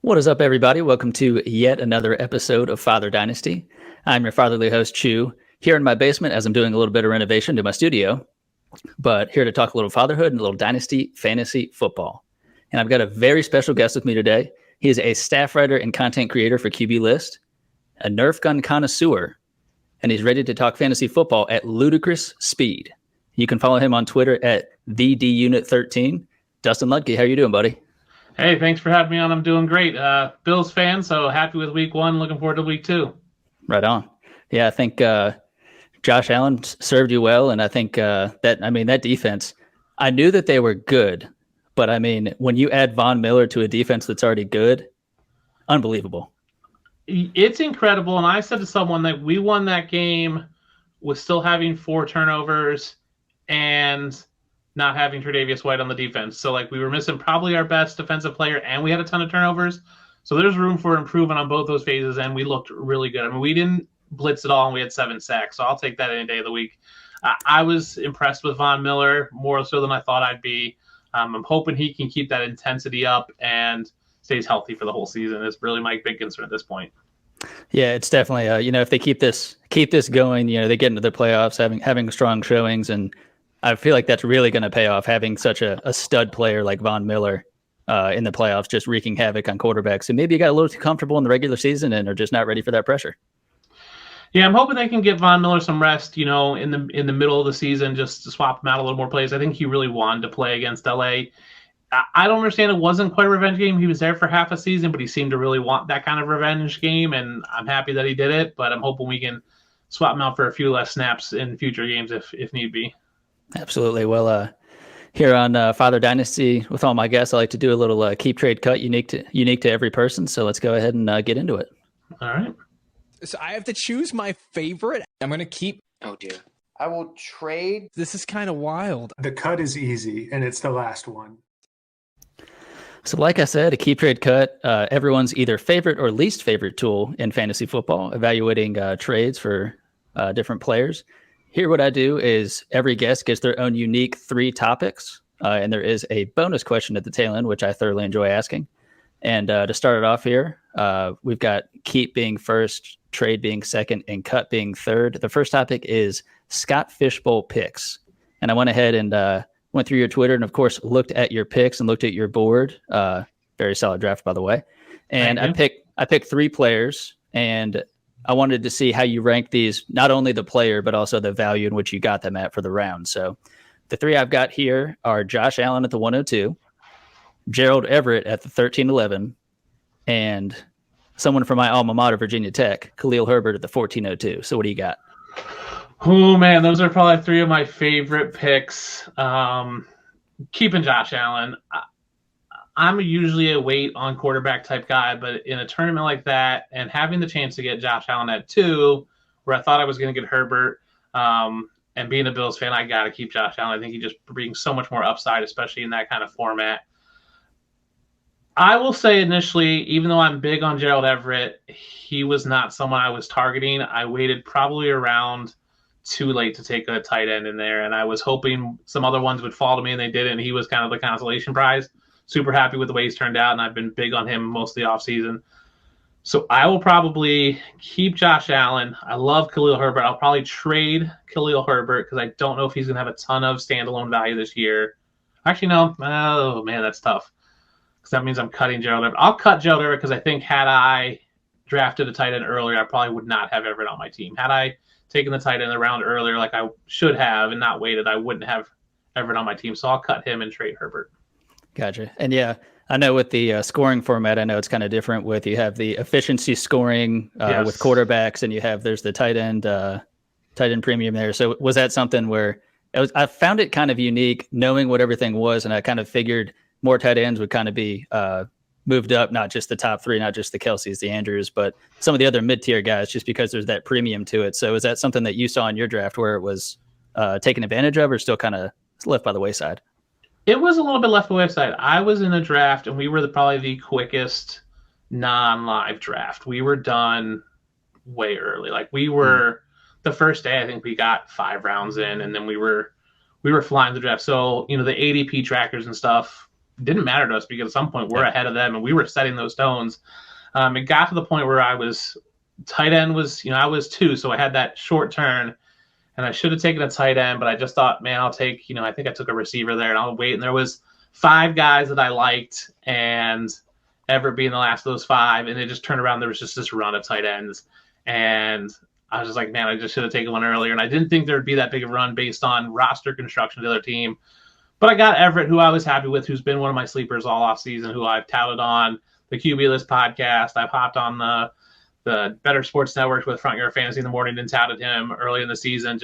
What is up, everybody? Welcome to yet another episode of Father Dynasty. I'm your fatherly host, Chu, here in my basement as I'm doing a little bit of renovation to my studio, but here to talk a little fatherhood and a little Dynasty fantasy football. And I've got a very special guest with me today. He is a staff writer and content creator for QB List, a Nerf gun connoisseur, and he's ready to talk fantasy football at ludicrous speed. You can follow him on Twitter at TheDUnit13. Dustin Ludke, how are you doing, buddy? Hey, thanks for having me on. I'm doing great. Bills fan, so happy with week one. Looking forward to week two. Right on. Yeah, I think Josh Allen served you well, and I think that defense, I knew that they were good, but I mean, when you add Von Miller to a defense that's already good, unbelievable. It's incredible, and I said to someone that we won that game with still having 4 turnovers and not having Tre'Davious White on the defense. So, we were missing probably our best defensive player, and we had a ton of turnovers. So there's room for improvement on both those phases, and we looked really good. I mean, we didn't blitz at all, and we had 7 sacks, so I'll take that any day of the week. I was impressed with Von Miller, more so than I thought I'd be. I'm hoping he can keep that intensity up and stays healthy for the whole season. It's really my big concern at this point. Yeah, it's definitely, if they keep this going, they get into the playoffs, having strong showings, and I feel like that's really going to pay off, having such a stud player like Von Miller in the playoffs, just wreaking havoc on quarterbacks. So maybe you got a little too comfortable in the regular season and are just not ready for that pressure. Yeah, I'm hoping they can give Von Miller some rest, in the middle of the season, just to swap him out a little more plays. I think he really wanted to play against LA. I don't understand. It wasn't quite a revenge game. He was there for half a season, but he seemed to really want that kind of revenge game, and I'm happy that he did it. But I'm hoping we can swap him out for a few less snaps in future games if need be. Absolutely. Well, here on Father Dynasty, with all my guests, I like to do a little keep, trade, cut, unique to every person. So let's go ahead and get into it. All right. So I have to choose my favorite. I'm going to keep. Oh, dear. I will trade. This is kind of wild. The cut is easy, and it's the last one. So like I said, a keep, trade, cut, everyone's either favorite or least favorite tool in fantasy football, evaluating trades for different players. Here, what I do is every guest gets their own unique 3 topics, and there is a bonus question at the tail end, which I thoroughly enjoy asking. And to start it off here, we've got keep being first, trade being second, and cut being third. The first topic is Scott Fishbowl picks. And I went ahead and went through your Twitter and, of course, looked at your picks and looked at your board. Very solid draft, by the way. And I picked 3 players, and I wanted to see how you rank these, not only the player, but also the value in which you got them at for the round. So the 3 I've got here are Josh Allen at the 102, Gerald Everett at the 1311, and someone from my alma mater, Virginia Tech, Khalil Herbert at the 1402. So what do you got? Oh, man, those are probably 3 of my favorite picks. Keeping Josh Allen. I'm usually a wait on quarterback type guy, but in a tournament like that and having the chance to get Josh Allen at 2, where I thought I was going to get Herbert, and being a Bills fan, I got to keep Josh Allen. I think he just brings so much more upside, especially in that kind of format. I will say initially, even though I'm big on Gerald Everett, he was not someone I was targeting. I waited probably around too late to take a tight end in there, and I was hoping some other ones would fall to me, and they didn't, and he was kind of the consolation prize. Super happy with the way he's turned out, and I've been big on him most of the offseason. So I will probably keep Josh Allen. I love Khalil Herbert. I'll probably trade Khalil Herbert because I don't know if he's going to have a ton of standalone value this year. Actually, no. Oh, man, that's tough because that means I'm cutting Gerald Everett. I'll cut Gerald Everett because I think had I drafted a tight end earlier, I probably would not have Everett on my team. Had I taken the tight end around earlier like I should have and not waited, I wouldn't have Everett on my team. So I'll cut him and trade Herbert. Gotcha. And yeah, I know with the scoring format, I know it's kind of different with you have the efficiency scoring Yes. with quarterbacks, and there's the tight end premium there. So was that something where I found it kind of unique knowing what everything was, and I kind of figured more tight ends would kind of be moved up, not just the top 3, not just the Kelseys, the Andrews, but some of the other mid-tier guys, just because there's that premium to it. So is that something that you saw in your draft where it was taken advantage of, or still kind of left by the wayside? It was a little bit left away side. I was in a draft, and we were probably the quickest non-live draft. We were done way early. We were the first day. I think we got 5 rounds in, and then we were flying the draft. So the ADP trackers and stuff didn't matter to us because at some point we're ahead of them and we were setting those tones. It got to the point where tight end was, I was 2, so I had that short turn and I should have taken a tight end, but I just thought, man, I'll take, I think I took a receiver there and I'll wait. And there was 5 guys that I liked, and Everett being the last of those 5, and it just turned around. There was just this run of tight ends, and I was just like, man, I just should have taken one earlier. And I didn't think there would be that big of a run based on roster construction of the other team. But I got Everett, who I was happy with, who's been one of my sleepers all off season, who I've touted on the QB List podcast. I've hopped on the Better Sports Network with Front Yard Fantasy in the morning and touted him early in the season.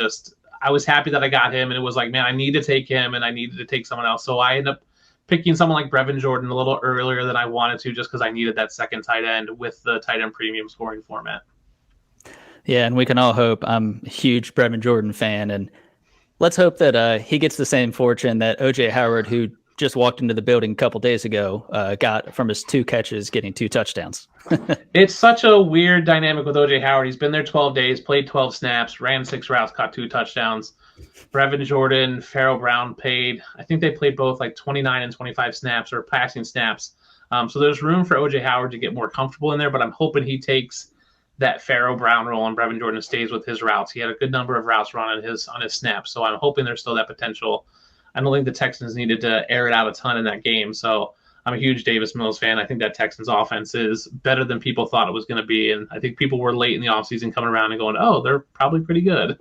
I was happy that I got him, and it was like, man, I need to take him, and I needed to take someone else. So I ended up picking someone like Brevin Jordan a little earlier than I wanted to, just because I needed that second tight end with the tight end premium scoring format. Yeah, and we can all hope. I'm a huge Brevin Jordan fan, and let's hope that he gets the same fortune that O.J. Howard, who just walked into the building a couple days ago, got from his 2 catches, getting 2 touchdowns. It's such a weird dynamic with O.J. Howard. He's been there 12 days, played 12 snaps, ran 6 routes, caught 2 touchdowns. Brevin Jordan, Pharaoh Brown I think they played both like 29 and 25 snaps or passing snaps. So there's room for O.J. Howard to get more comfortable in there, but I'm hoping he takes that Pharaoh Brown role and Brevin Jordan stays with his routes. He had a good number of routes run on his snaps, so I'm hoping there's still that potential. I don't think the Texans needed to air it out a ton in that game, so I'm a huge Davis Mills fan. I think that Texans offense is better than people thought it was going to be, and I think people were late in the offseason coming around and going, oh, they're probably pretty good.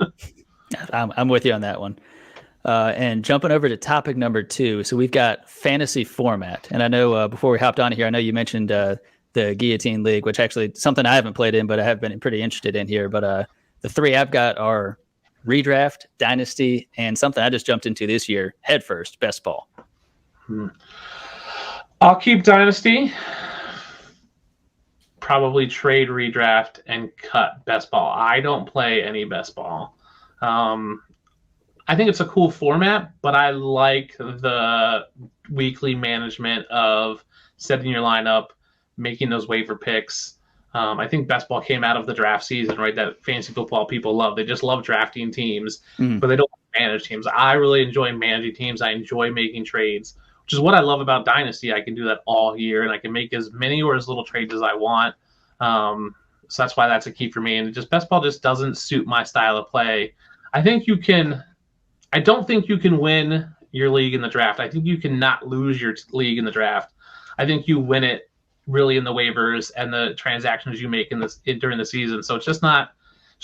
I'm with you on that one. And jumping over to topic number 2, so we've got fantasy format, and I know before we hopped on here, I know you mentioned the Guillotine League, which actually something I haven't played in, but I have been pretty interested in here. But the 3 I've got are Redraft, Dynasty, and something I just jumped into this year, headfirst, Best Ball. I'll keep Dynasty, probably trade Redraft, and cut Best Ball. I don't play any Best Ball. I think it's a cool format, but I like the weekly management of setting your lineup, making those waiver picks. I think Best Ball came out of the draft season, right? That fantasy football people love. They just love drafting teams, but they don't manage teams. I really enjoy managing teams. I enjoy making trades, which is what I love about Dynasty. I can do that all year, and I can make as many or as little trades as I want. So that's why that's a key for me. And Best Ball just doesn't suit my style of play. I don't think you can win your league in the draft. I think you cannot lose your league in the draft. I think you win it really in the waivers and the transactions you make during the season. So it's just not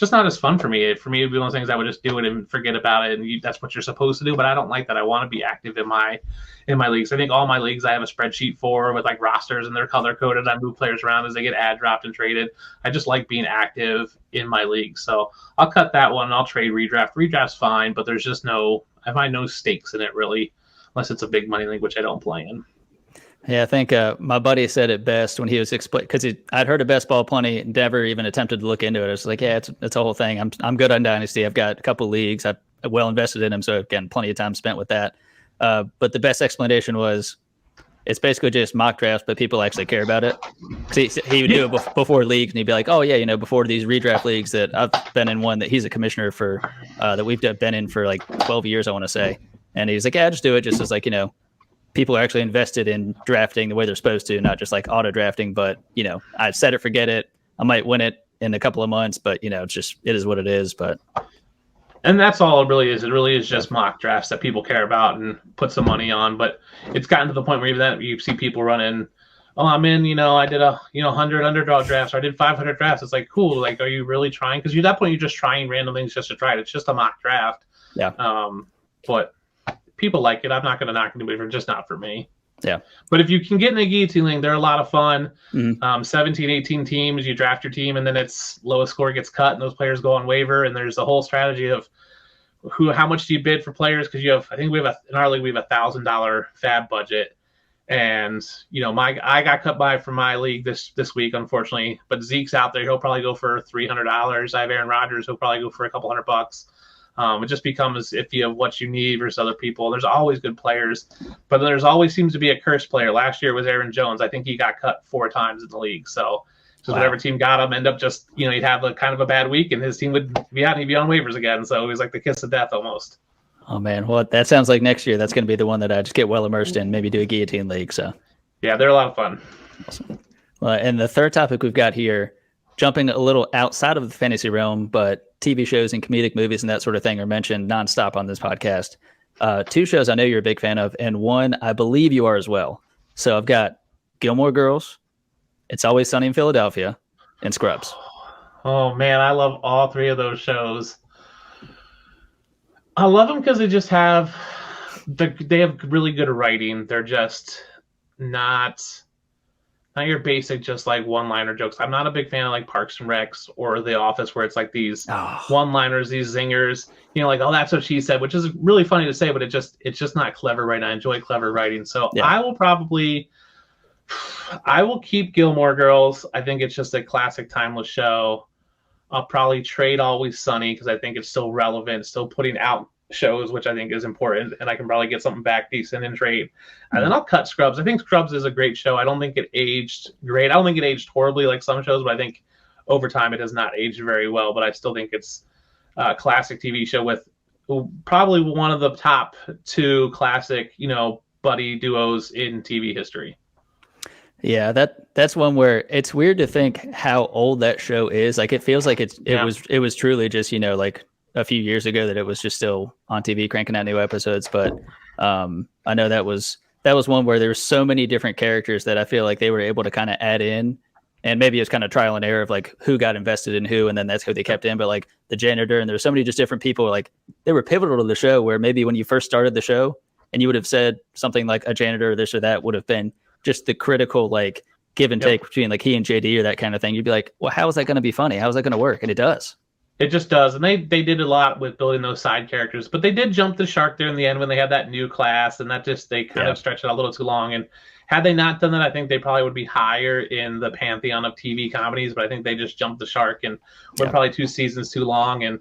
as fun for me. For me, it'd be one of those things I would just do it and forget about it, and that's what you're supposed to do. But I don't like that. I want to be active in my leagues. I think all my leagues I have a spreadsheet for with like rosters, and they're color coded. I move players around as they get ad dropped and traded. I just like being active in my league. So I'll cut that one. I'll trade Redraft. Redraft's fine, but there's just I find no stakes in it really, unless it's a big money league, which I don't play in. Yeah, I think my buddy said it best when he was explaining, because I'd heard of Best Ball plenty, never even attempted to look into it. I was like, yeah, it's a whole thing. I'm good on Dynasty. I've got a couple leagues. I've well invested in them, so again, plenty of time spent with that. But the best explanation was it's basically just mock drafts, but people actually care about it. Because he would do it before leagues, and he'd be like, oh yeah, before these redraft leagues that I've been in one that he's a commissioner for, that we've been in for like 12 years, I want to say. And he's like, yeah, just do it. Just as like, people are actually invested in drafting the way they're supposed to, not just like auto drafting. But, I set it, forget it. I might win it in a couple of months, but it is what it is. And that's all it really is. It really is just mock drafts that people care about and put some money on. But it's gotten to the point where even that you see people running, oh, I'm in, I did 100 underdog drafts, or I did 500 drafts. It's like, cool. Like, are you really trying? Because at that point, you're just trying random things just to try it. It's just a mock draft. Yeah. But people like it. I'm not going to knock anybody for just not for me. Yeah. But if you can get in a guillotine league, they're a lot of fun. 17, 18 teams, you draft your team, and then its lowest score gets cut, and those players go on waiver. And there's a whole strategy of how much do you bid for players? Because in our league, we have $1,000 fab budget. And, I got cut by from my league this week, unfortunately. But Zeke's out there. He'll probably go for $300. I have Aaron Rodgers. He'll probably go for a couple $100. It just becomes iffy of what you need versus other people. There's always good players, but there's always seems to be a cursed player. Last year was Aaron Jones. I think he got cut 4 times in the league. So whatever team got him end up just, he'd have a kind of a bad week, and his team would be out and he'd be on waivers again. So it was like the kiss of death almost. Oh man, well that sounds like next year. That's going to be the one that I just get well immersed in. Maybe do a guillotine league. So Yeah, they're a lot of fun. awesome. Well, and the third topic we've got here, jumping a little outside of the fantasy realm, but TV shows and comedic movies and that sort of thing are mentioned nonstop on this podcast. Two shows I know you're a big fan of, and one I believe you are as well. So I've got Gilmore Girls, It's Always Sunny in Philadelphia, and Scrubs. Oh man, I love all three of those shows. I love them because they have really good writing. They're just not your basic just like one-liner jokes. I'm not a big fan of like Parks and Recs or The Office where it's like these one-liners, these zingers, like, oh, that's what she said, which is really funny to say, but it's just not clever writing. I enjoy clever writing. So yeah. I will keep Gilmore Girls. I think it's just a classic timeless show. I'll probably trade Always Sunny because I think it's still relevant, still putting out shows, which I think is important, and I can probably get something back decent in trade. And then I'll cut Scrubs. I think Scrubs is a great show. I don't think it aged great. I don't think it aged horribly like some shows, but I think over time it has not aged very well. But I still think it's a classic TV show with probably one of the top two classic, buddy duos in TV history. Yeah, that's one where it's weird to think how old that show is. Like it feels like it was truly just, like a few years ago that it was just still on TV cranking out new episodes. But I know that was one where there were so many different characters that I feel like they were able to kind of add in, and maybe it's kind of trial and error of like who got invested in who, and then that's who they kept in. But like the janitor, and there were so many just different people, like they were pivotal to the show, where maybe when you first started the show and you would have said something like a janitor or this or that would have been just the critical like give and take between like he and JD or that kind of thing. You'd be like, well, how is that going to be funny? How is that going to work? And it does. It just does. And they did a lot with building those side characters, but they did jump the shark there in the end when they had that new class, and that just, they kind of stretched it a little too long. And had they not done that, I think they probably would be higher in the pantheon of TV comedies, but I think they just jumped the shark and were probably 2 seasons too long. And,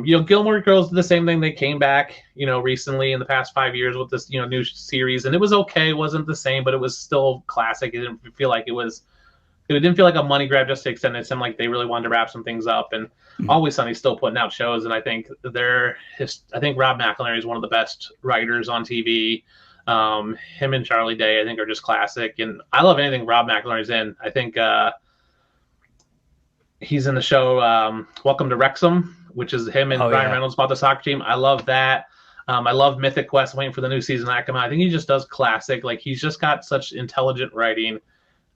Gilmore Girls did the same thing. They came back, recently in the past 5 years with this, new series, and it was okay. It wasn't the same, but it was still classic. It didn't feel like a money grab just to extend it. It seemed like they really wanted to wrap some things up. And Always Sunny's still putting out shows, and I think Rob McElhenney is one of the best writers on TV. Him and Charlie Day, I think, are just classic, and I love anything Rob McElhenney's in. I think he's in the show Welcome to Wrexham, which is him and Ryan Reynolds about the soccer team. I love that. I love Mythic Quest. I'm waiting for the new season to come out. I think he just does classic. Like, he's just got such intelligent writing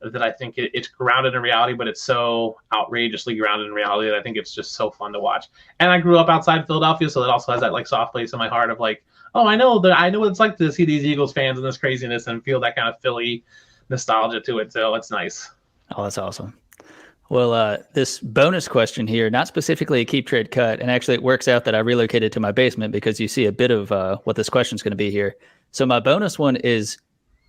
that I think it's grounded in reality, but it's so outrageously grounded in reality that I think it's just so fun to watch. And I grew up outside Philadelphia, so that also has that like soft place in my heart of like, oh, I know what it's like to see these Eagles fans and this craziness and feel that kind of Philly nostalgia to it. So it's nice. Oh, that's awesome. Well, this bonus question here, not specifically a keep, trade, cut, and actually it works out that I relocated to my basement because you see a bit of what this question is going to be here. So my bonus one is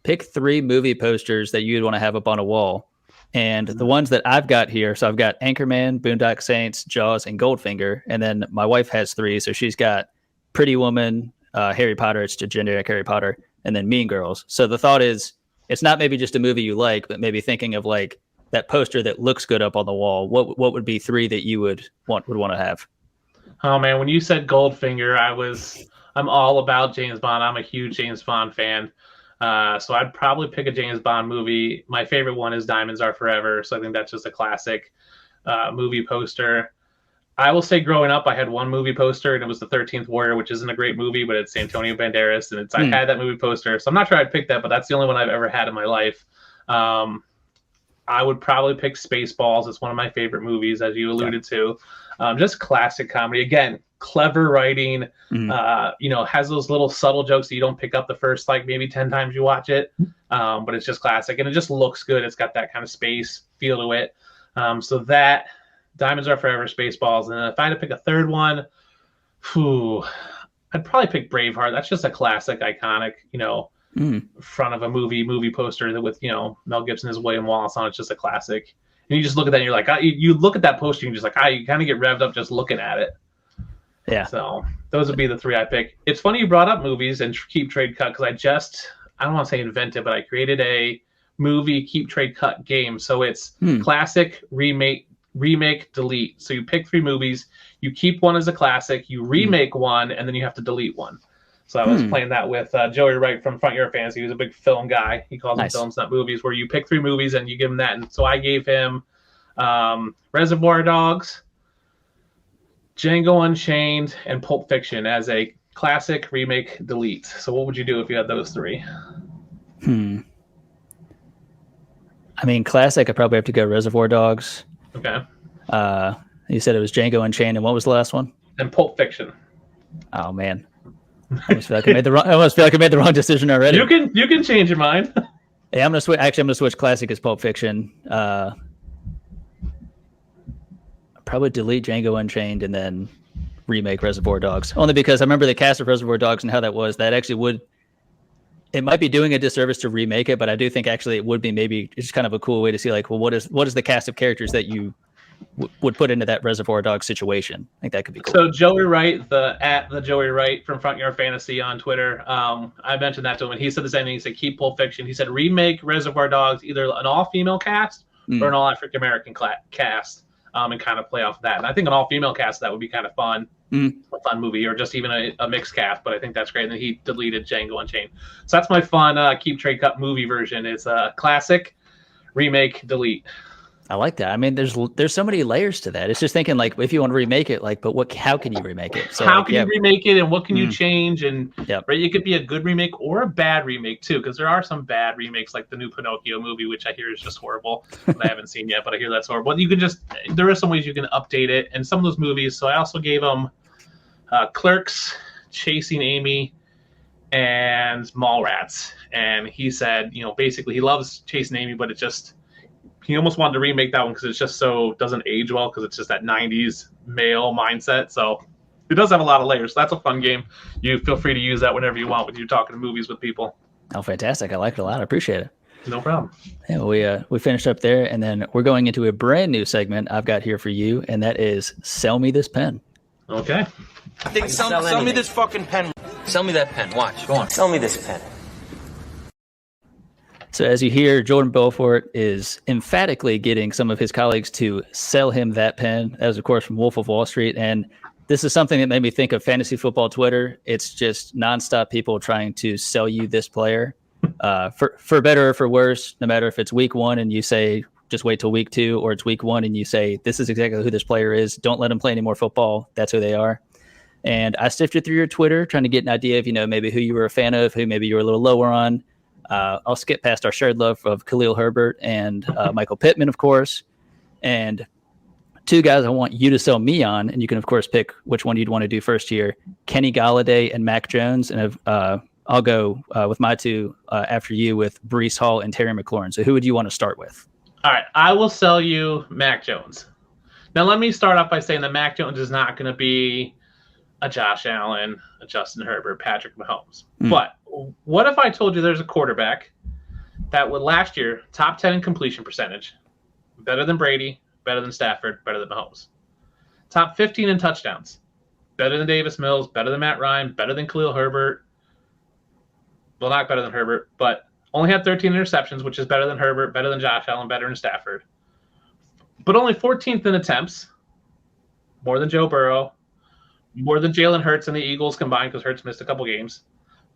pick 3 movie posters that you'd want to have up on a wall. And the ones that I've got here, so I've got Anchorman, Boondock Saints, Jaws, and Goldfinger. And then my wife has 3, so she's got Pretty Woman, Harry Potter, it's generic Harry Potter, and then Mean Girls. So the thought is, it's not maybe just a movie you like, but maybe thinking of like that poster that looks good up on the wall. What would be 3 that you would want to have? Oh man, when you said Goldfinger, I'm all about James Bond. I'm a huge James Bond fan. So I'd probably pick a James Bond movie. My favorite one is Diamonds Are Forever. So I think that's just a classic movie poster. I will say growing up, I had one movie poster, and it was The 13th Warrior, which isn't a great movie, but it's Antonio Banderas, and I had that movie poster. So I'm not sure I'd pick that, but that's the only one I've ever had in my life. I would probably pick Spaceballs. It's one of my favorite movies, as you alluded to. Just classic comedy. Again, clever writing, has those little subtle jokes that you don't pick up the first, like maybe 10 times you watch it. But it's just classic, and it just looks good. It's got that kind of space feel to it. So that, Diamonds Are Forever, Spaceballs. And if I had to pick a third one, I'd probably pick Braveheart. That's just a classic, iconic, front of a movie poster that with, Mel Gibson as William Wallace on. It's just a classic. And you just look at that and you're like, you look at that poster and you're just like, you kind of get revved up just looking at it. Yeah. So those would be the 3 I pick. It's funny you brought up movies and keep, trade, cut, because I don't want to say invented, but I created a movie keep, trade, cut game. So it's classic, remake, remake, delete. So you pick 3 movies, you keep one as a classic, you remake one, and then you have to delete one. So I was playing that with Joey Wright from Front Yard Fantasy. He was a big film guy. He calls them films, not movies, where you pick 3 movies and you give him that. And so I gave him Reservoir Dogs, Django Unchained, and Pulp Fiction as a classic, remake, delete. So what would you do if you had those 3? I mean, classic, I probably have to go Reservoir Dogs. Okay. You said it was Django Unchained, and what was the last one? And Pulp Fiction. Oh man, I almost feel like I made the wrong decision already. You can change your mind. Yeah, I'm gonna switch. Actually, I'm gonna switch classic as Pulp Fiction. Probably delete Django Unchained and then remake Reservoir Dogs. Only because I remember the cast of Reservoir Dogs and how that was. That actually would. It might be doing a disservice to remake it, but I do think actually it would be maybe it's kind of a cool way to see like, well, what is the cast of characters that you would put into that Reservoir Dogs situation? I think that could be cool. So Joey Wright, the Joey Wright from Front Yard Fantasy on Twitter, I mentioned that to him, and he said the same thing. He said keep Pulp Fiction. He said remake Reservoir Dogs, either an all-female cast or an all-African American cast, and kind of play off of that. And I think an all-female cast that would be kind of fun. A fun movie, or just even a mixed cast, but I think that's great. And then he deleted Django Unchained. So that's my fun keep trade cut movie version. It's a classic, remake, delete. I like that. I mean, there's so many layers to that. It's just thinking like if you want to remake it, like, but how can you remake it? So how can you remake it, and what can you change? And right, it could be a good remake or a bad remake too, because there are some bad remakes, like the new Pinocchio movie, which I hear is just horrible. I haven't seen yet, but I hear that's horrible. You can there are some ways you can update it, and some of those movies. So I also gave them Clerks, Chasing Amy, and Mallrats, and he said, basically he loves Chasing Amy, but he almost wanted to remake that one because it's just so doesn't age well because it's just that 90s male mindset. So it does have a lot of layers. So that's a fun game. You feel free to use that whenever you want when you're talking movies with people. Oh, fantastic. I like it a lot. I appreciate it. No problem. Yeah, we finished up there, and then we're going into a brand new segment I've got here for you, and that is Sell Me This Pen. Okay. I think sell me this fucking pen. Sell me that pen. Watch. Go on. Sell me this pen. So as you hear, Jordan Belfort is emphatically getting some of his colleagues to sell him that pen. That was, of course, from Wolf of Wall Street. And this is something that made me think of fantasy football Twitter. It's just nonstop people trying to sell you this player for better or for worse, no matter if it's week 1 and you say, just wait till week 2, or it's week 1 and you say, this is exactly who this player is. Don't let him play any more football. That's who they are. And I sifted through your Twitter trying to get an idea of, maybe who you were a fan of, who maybe you were a little lower on. I'll skip past our shared love of Khalil Herbert and Michael Pittman, of course. And 2 guys I want you to sell me on, and you can, of course, pick which one you'd want to do first here, Kenny Golladay and Mac Jones. And I'll go with my 2 after you with Breece Hall and Terry McLaurin. So who would you want to start with? All right, I will sell you Mac Jones. Now, let me start off by saying that Mac Jones is not going to be a Josh Allen, a Justin Herbert, Patrick Mahomes. But what if I told you there's a quarterback that would last year top 10 in completion percentage, better than Brady, better than Stafford, better than Mahomes, top 15 in touchdowns, better than Davis Mills, better than Matt Ryan, better than Khalil Herbert, well, not better than Herbert, but only had 13 interceptions, which is better than Herbert, better than Josh Allen, better than Stafford, but only 14th in attempts, more than Joe Burrow, more than Jalen Hurts and the Eagles combined because Hurts missed a couple games.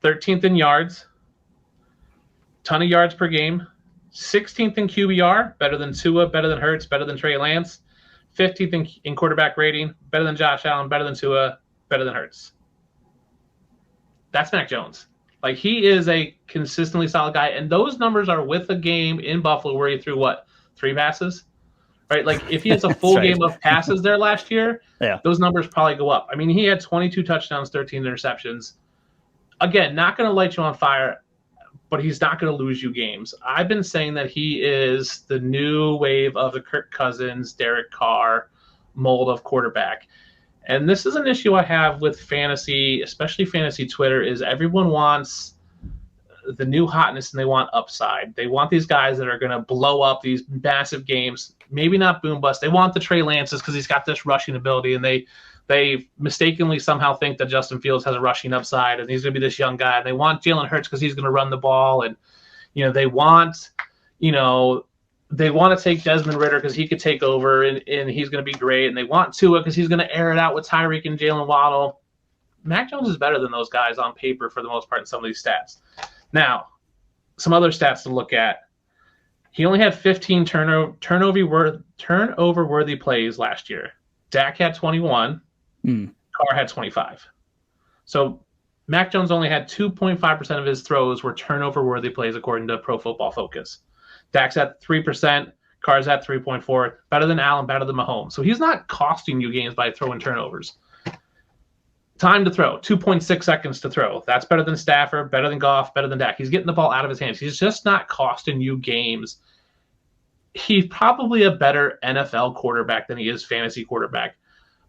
13th in yards, ton of yards per game. 16th in QBR, better than Tua, better than Hurts, better than Trey Lance. 15th in quarterback rating, better than Josh Allen, better than Tua, better than Hurts. That's Mac Jones. Like, he is a consistently solid guy, and those numbers are with a game in Buffalo where he threw, 3 passes? Right, like if he has a full game of passes there last year, those numbers probably go up. I mean, he had 22 touchdowns, 13 interceptions. Again, not going to light you on fire, but he's not going to lose you games. I've been saying that he is the new wave of the Kirk Cousins, Derek Carr mold of quarterback. And this is an issue I have with fantasy, especially fantasy Twitter, is everyone wants the new hotness and they want upside. They want these guys that are going to blow up these massive games. Maybe not boom bust. They want the Trey Lances because he's got this rushing ability, and they mistakenly somehow think that Justin Fields has a rushing upside and he's going to be this young guy. And they want Jalen Hurts because he's going to run the ball, and they want they want to take Desmond Ridder because he could take over and he's going to be great. And they want Tua because he's going to air it out with Tyreek and Jalen Waddle. Mac Jones is better than those guys on paper for the most part in some of these stats. Now, some other stats to look at. He only had 15 turnover-worthy plays last year. Dak had 21. Carr had 25. So Mac Jones only had 2.5% of his throws were turnover-worthy plays according to Pro Football Focus. Dak's at 3%. Carr's at 3.4%. Better than Allen, better than Mahomes. So he's not costing you games by throwing turnovers. Time to throw, 2.6 seconds to throw. That's better than Stafford, better than Goff, better than Dak. He's getting the ball out of his hands. He's just not costing you games. He's probably a better NFL quarterback than he is fantasy quarterback.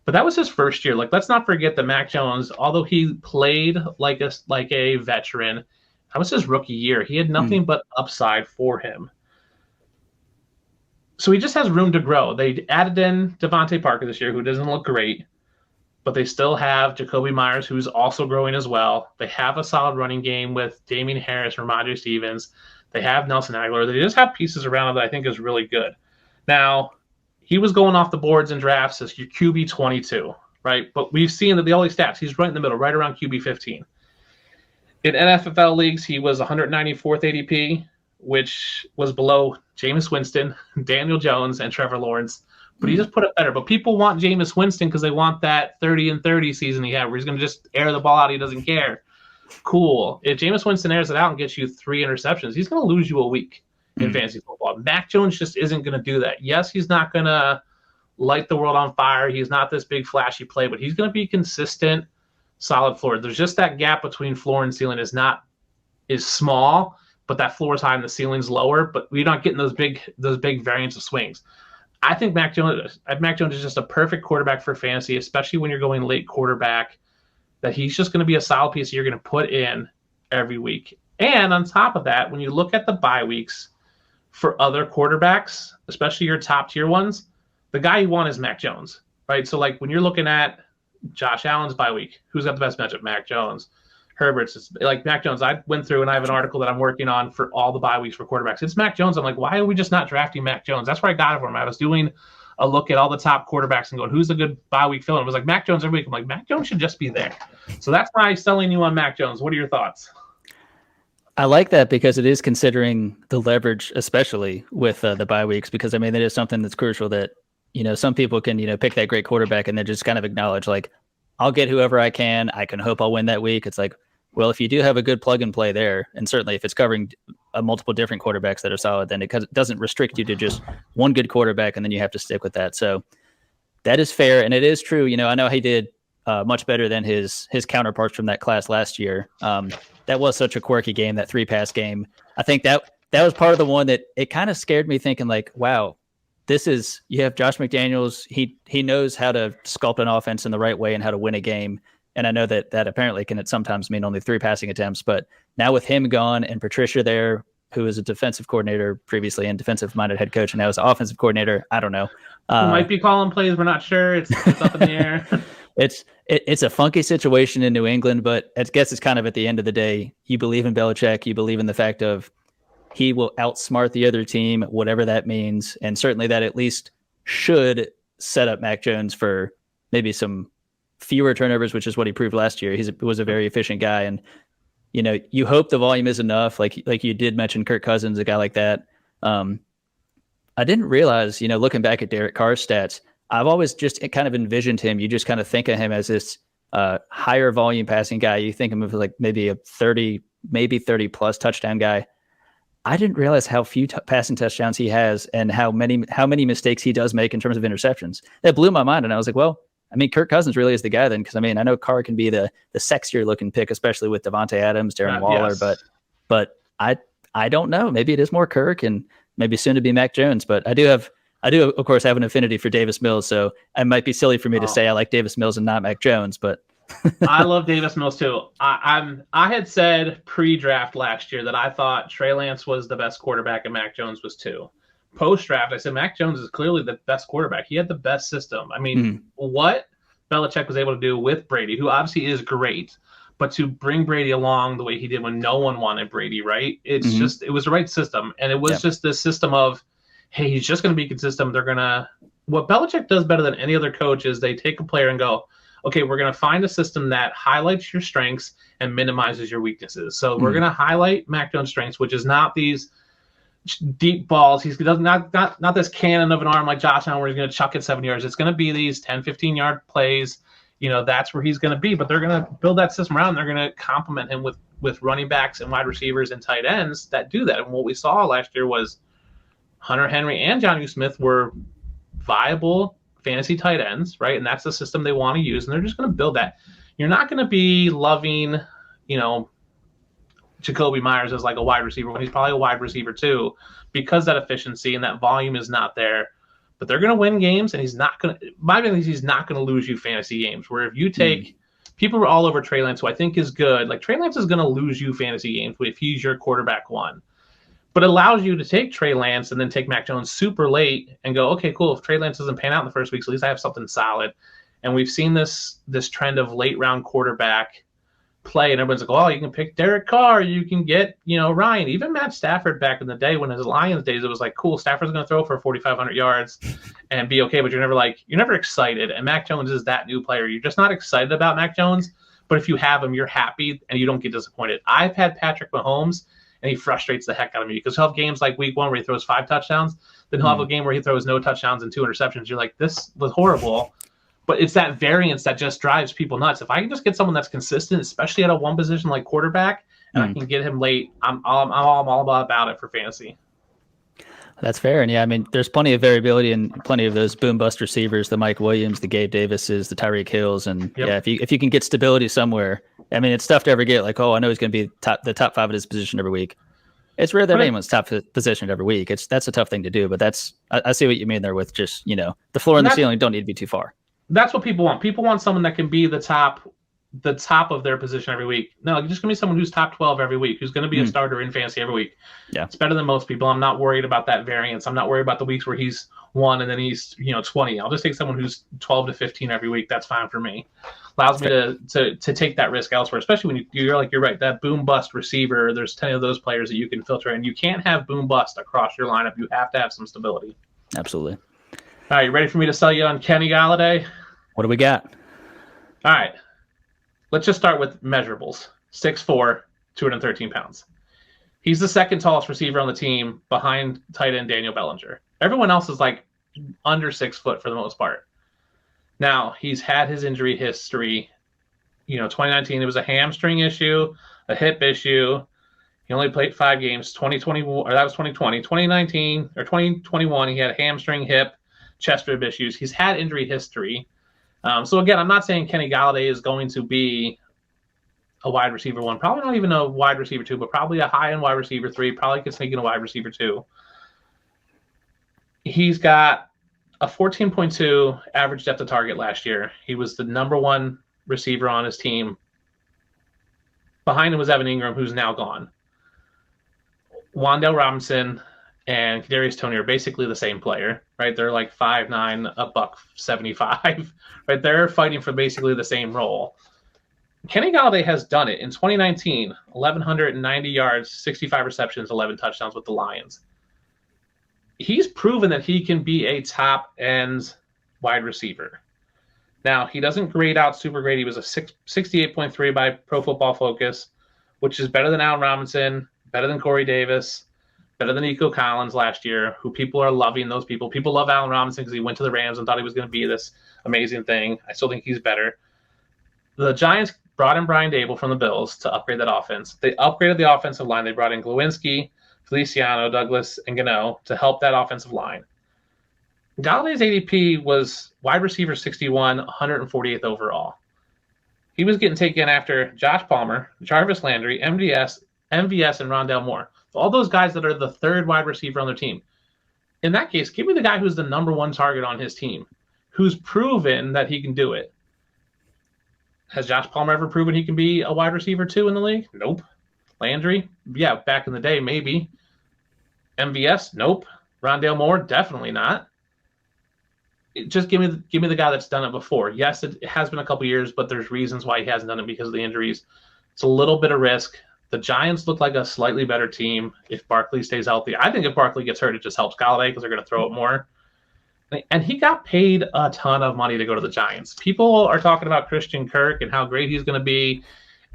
But that was his first year. Like, let's not forget that Mac Jones, although he played like a veteran, that was his rookie year. He had nothing but upside for him. So he just has room to grow. They added in Devontae Parker this year, who doesn't look great. But they still have Jacoby Myers, who's also growing as well. They have a solid running game with Damian Harris and Ramondre Stevens. They have Nelson Aguilar. They just have pieces around him that I think is really good. Now, he was going off the boards in drafts as your QB 22, right? But we've seen that all these stats, he's right in the middle, right around QB 15. In NFL leagues, he was 194th ADP, which was below Jameis Winston, Daniel Jones, and Trevor Lawrence. But he just put it better. But people want Jameis Winston because they want that 30-30 season he had where he's going to just air the ball out. He doesn't care. Cool. If Jameis Winston airs it out and gets you 3 interceptions, he's going to lose you a week in fantasy football. Mac Jones just isn't going to do that. Yes, he's not going to light the world on fire. He's not this big flashy play, but he's going to be consistent, solid floor. There's just that gap between floor and ceiling is small, but that floor is high and the ceiling's lower. But we're not getting those big variants of swings. I think Mac Jones is just a perfect quarterback for fantasy, especially when you're going late quarterback, that he's just going to be a solid piece you're going to put in every week. And on top of that, when you look at the bye weeks for other quarterbacks, especially your top tier ones, the guy you want is Mac Jones, right? So like when you're looking at Josh Allen's bye week, who's got the best matchup? Mac Jones. Herbert's like Mac Jones. I went through and I have an article that I'm working on for all the bye weeks for quarterbacks. It's Mac Jones. I'm like, why are we just not drafting Mac Jones? That's where I got it from. I was doing a look at all the top quarterbacks and going, who's a good bye week fill-in? It was like Mac Jones every week. I'm like, Mac Jones should just be there. So that's why I'm selling you on Mac Jones. What are your thoughts? I like that because it is considering the leverage, especially with the bye weeks, because I mean, that is something that's crucial that, some people can, pick that great quarterback and then just kind of acknowledge like, I'll get whoever I can hope I'll win that week. It's like, well, if you do have a good plug and play there, and certainly if it's covering multiple different quarterbacks that are solid, then it doesn't restrict you to just one good quarterback, and then you have to stick with that. So that is fair, and it is true. I know he did much better than his counterparts from that class last year. That was such a quirky game, that 3-pass game. I think that was part of the one that it kind of scared me, thinking like, wow, you have Josh McDaniels. He knows how to sculpt an offense in the right way and how to win a game. And I know that apparently can sometimes mean only 3 passing attempts, but now with him gone and Patricia there, who was a defensive coordinator previously and defensive-minded head coach, and now is an offensive coordinator, I don't know. Might be calling plays. We're not sure. It's up in the air. It's a funky situation in New England, but I guess it's kind of at the end of the day, you believe in Belichick, you believe in the fact of he will outsmart the other team, whatever that means, and certainly that at least should set up Mac Jones for maybe some fewer turnovers, which is what he proved last year. He was a very efficient guy, and you hope the volume is enough. Like you did mention, Kirk Cousins, a guy like that. I didn't realize, looking back at Derek Carr's stats, I've always just kind of envisioned him. You just kind of think of him as this higher volume passing guy. You think of him as like maybe a 30 plus touchdown guy. I didn't realize how few passing touchdowns he has and how many mistakes he does make in terms of interceptions. That blew my mind, and I was like, well, I mean, Kirk Cousins really is the guy then, because I mean, I know Carr can be the sexier looking pick, especially with Devontae Adams, Darren Waller, yes. but I don't know. Maybe it is more Kirk, and maybe soon to be Mac Jones. But I do of course have an affinity for Davis Mills, so it might be silly for me to say I like Davis Mills and not Mac Jones, but I love Davis Mills too. I had said pre-draft last year that I thought Trey Lance was the best quarterback and Mac Jones was too. Post-draft, I said Mac Jones is clearly the best quarterback. He had the best system. I mean, what Belichick was able to do with Brady, who obviously is great, but to bring Brady along the way he did when no one wanted Brady, right? It's just, it was the right system. And it was just this system of, hey, he's just going to be consistent. What Belichick does better than any other coach is they take a player and go, okay, we're going to find a system that highlights your strengths and minimizes your weaknesses. So we're going to highlight Mac Jones' strengths, which is not these deep balls. He does not this cannon of an arm like Josh Allen where he's going to chuck it 7 yards. It's going to be these 10, 15-yard plays. That's where he's going to be. But they're going to build that system around. They're going to complement him with running backs and wide receivers and tight ends that do that. And what we saw last year was Hunter Henry and Jonnu Smith were viable fantasy tight ends, right? And that's the system they want to use. And they're just going to build that. You're not going to be loving, Jacoby Myers as like a wide receiver when he's probably a wide receiver too, because that efficiency and that volume is not there. But they're going to win games, and he's not going to lose you fantasy games. Where if you take people were all over Trey Lance, who I think is good. Like Trey Lance is going to lose you fantasy games if he's your quarterback one. But it allows you to take Trey Lance and then take Mac Jones super late and go, okay, cool. If Trey Lance doesn't pan out in the first week, so at least I have something solid. And we've seen this trend of late round quarterback play, and everyone's like, oh, you can pick Derek Carr, you can get, Ryan. Even Matt Stafford back in the day when his Lions days, it was like, cool, Stafford's going to throw for 4,500 yards and be okay, but you're never excited. And Mac Jones is that new player. You're just not excited about Mac Jones, but if you have him, you're happy and you don't get disappointed. I've had Patrick Mahomes, and he frustrates the heck out of me because he'll have games like week 1 where he throws 5 touchdowns, then he'll have a game where he throws no touchdowns and 2 interceptions. You're like, this was horrible. But it's that variance that just drives people nuts. If I can just get someone that's consistent, especially at a one position like quarterback, and I can get him late, I'm all about it for fantasy. That's fair. And yeah, I mean, there's plenty of variability and plenty of those boom bust receivers, the Mike Williams, the Gabe Davises, the Tyreek Hills. And yeah, if you can get stability somewhere, I mean, it's tough to ever get like, oh, I know he's going to be the top 5 at his position every week. It's rare that anyone's top position every week. That's a tough thing to do, but I see what you mean there with just, the floor and the ceiling don't need to be too far. That's what people want. People want someone that can be the top of their position every week. No, you're just going to be someone who's top 12 every week, who's going to be a starter in fantasy every week. Yeah. It's better than most people. I'm not worried about that variance. I'm not worried about the weeks where he's 1 and then he's 20. I'll just take someone who's 12 to 15 every week. That's fine for me. Allows me to take that risk elsewhere, especially when you're right, that boom bust receiver. There's 10 of those players that you can filter, and you can't have boom bust across your lineup. You have to have some stability. Absolutely. All right, you ready for me to sell you on Kenny Golladay? What do we got? All right. Let's just start with measurables. 6'4", 213 pounds. He's the second tallest receiver on the team behind tight end Daniel Bellinger. Everyone else is like under 6 foot for the most part. Now, he's had his injury history. 2019, it was a hamstring issue, a hip issue. He only played 5 games. 2020, or that was 2020. 2019 or 2021, he had hamstring, hip, chest rib issues. He's had injury history. So again, I'm not saying Kenny Golladay is going to be a wide receiver 1, probably not even a wide receiver 2, but probably a high-end wide receiver 3, probably could sneak in a wide receiver 2. He's got a 14.2 average depth of target last year. He was the number 1 receiver on his team. Behind him was Evan Ingram, who's now gone. Wan'Dale Robinson and Kadarius Toney are basically the same player, right? They're like 5'9", $175, right? They're fighting for basically the same role. Kenny Golladay has done it. In 2019, 1,190 yards, 65 receptions, 11 touchdowns with the Lions. He's proven that he can be a top-end wide receiver. Now, he doesn't grade out super great. He was a 68.3 by Pro Football Focus, which is better than Allen Robinson, better than Corey Davis, better than Nico Collins last year, who people are loving those people. People love Allen Robinson because he went to the Rams and thought he was going to be this amazing thing. I still think he's better. The Giants brought in Brian Dable from the Bills to upgrade that offense. They upgraded the offensive line. They brought in Glowinski, Feliciano, Douglas, and Gano to help that offensive line. Galladay's ADP was wide receiver 61, 148th overall. He was getting taken after Josh Palmer, Jarvis Landry, MVS, and Rondale Moore. All those guys that are the 3rd wide receiver on their team. In that case, give me the guy who's the number 1 target on his team, who's proven that he can do it. Has Josh Palmer ever proven he can be a wide receiver 2 in the league? Nope. Landry? Yeah, back in the day, maybe. MVS? Nope. Rondale Moore? Definitely not. Just give me the guy that's done it before. Yes, it has been a couple years, but there's reasons why he hasn't done it because of the injuries. It's a little bit of risk. The Giants look like a slightly better team if Barkley stays healthy. I think if Barkley gets hurt, it just helps Golladay because they're going to throw it more. And he got paid a ton of money to go to the Giants. People are talking about Christian Kirk and how great he's going to be.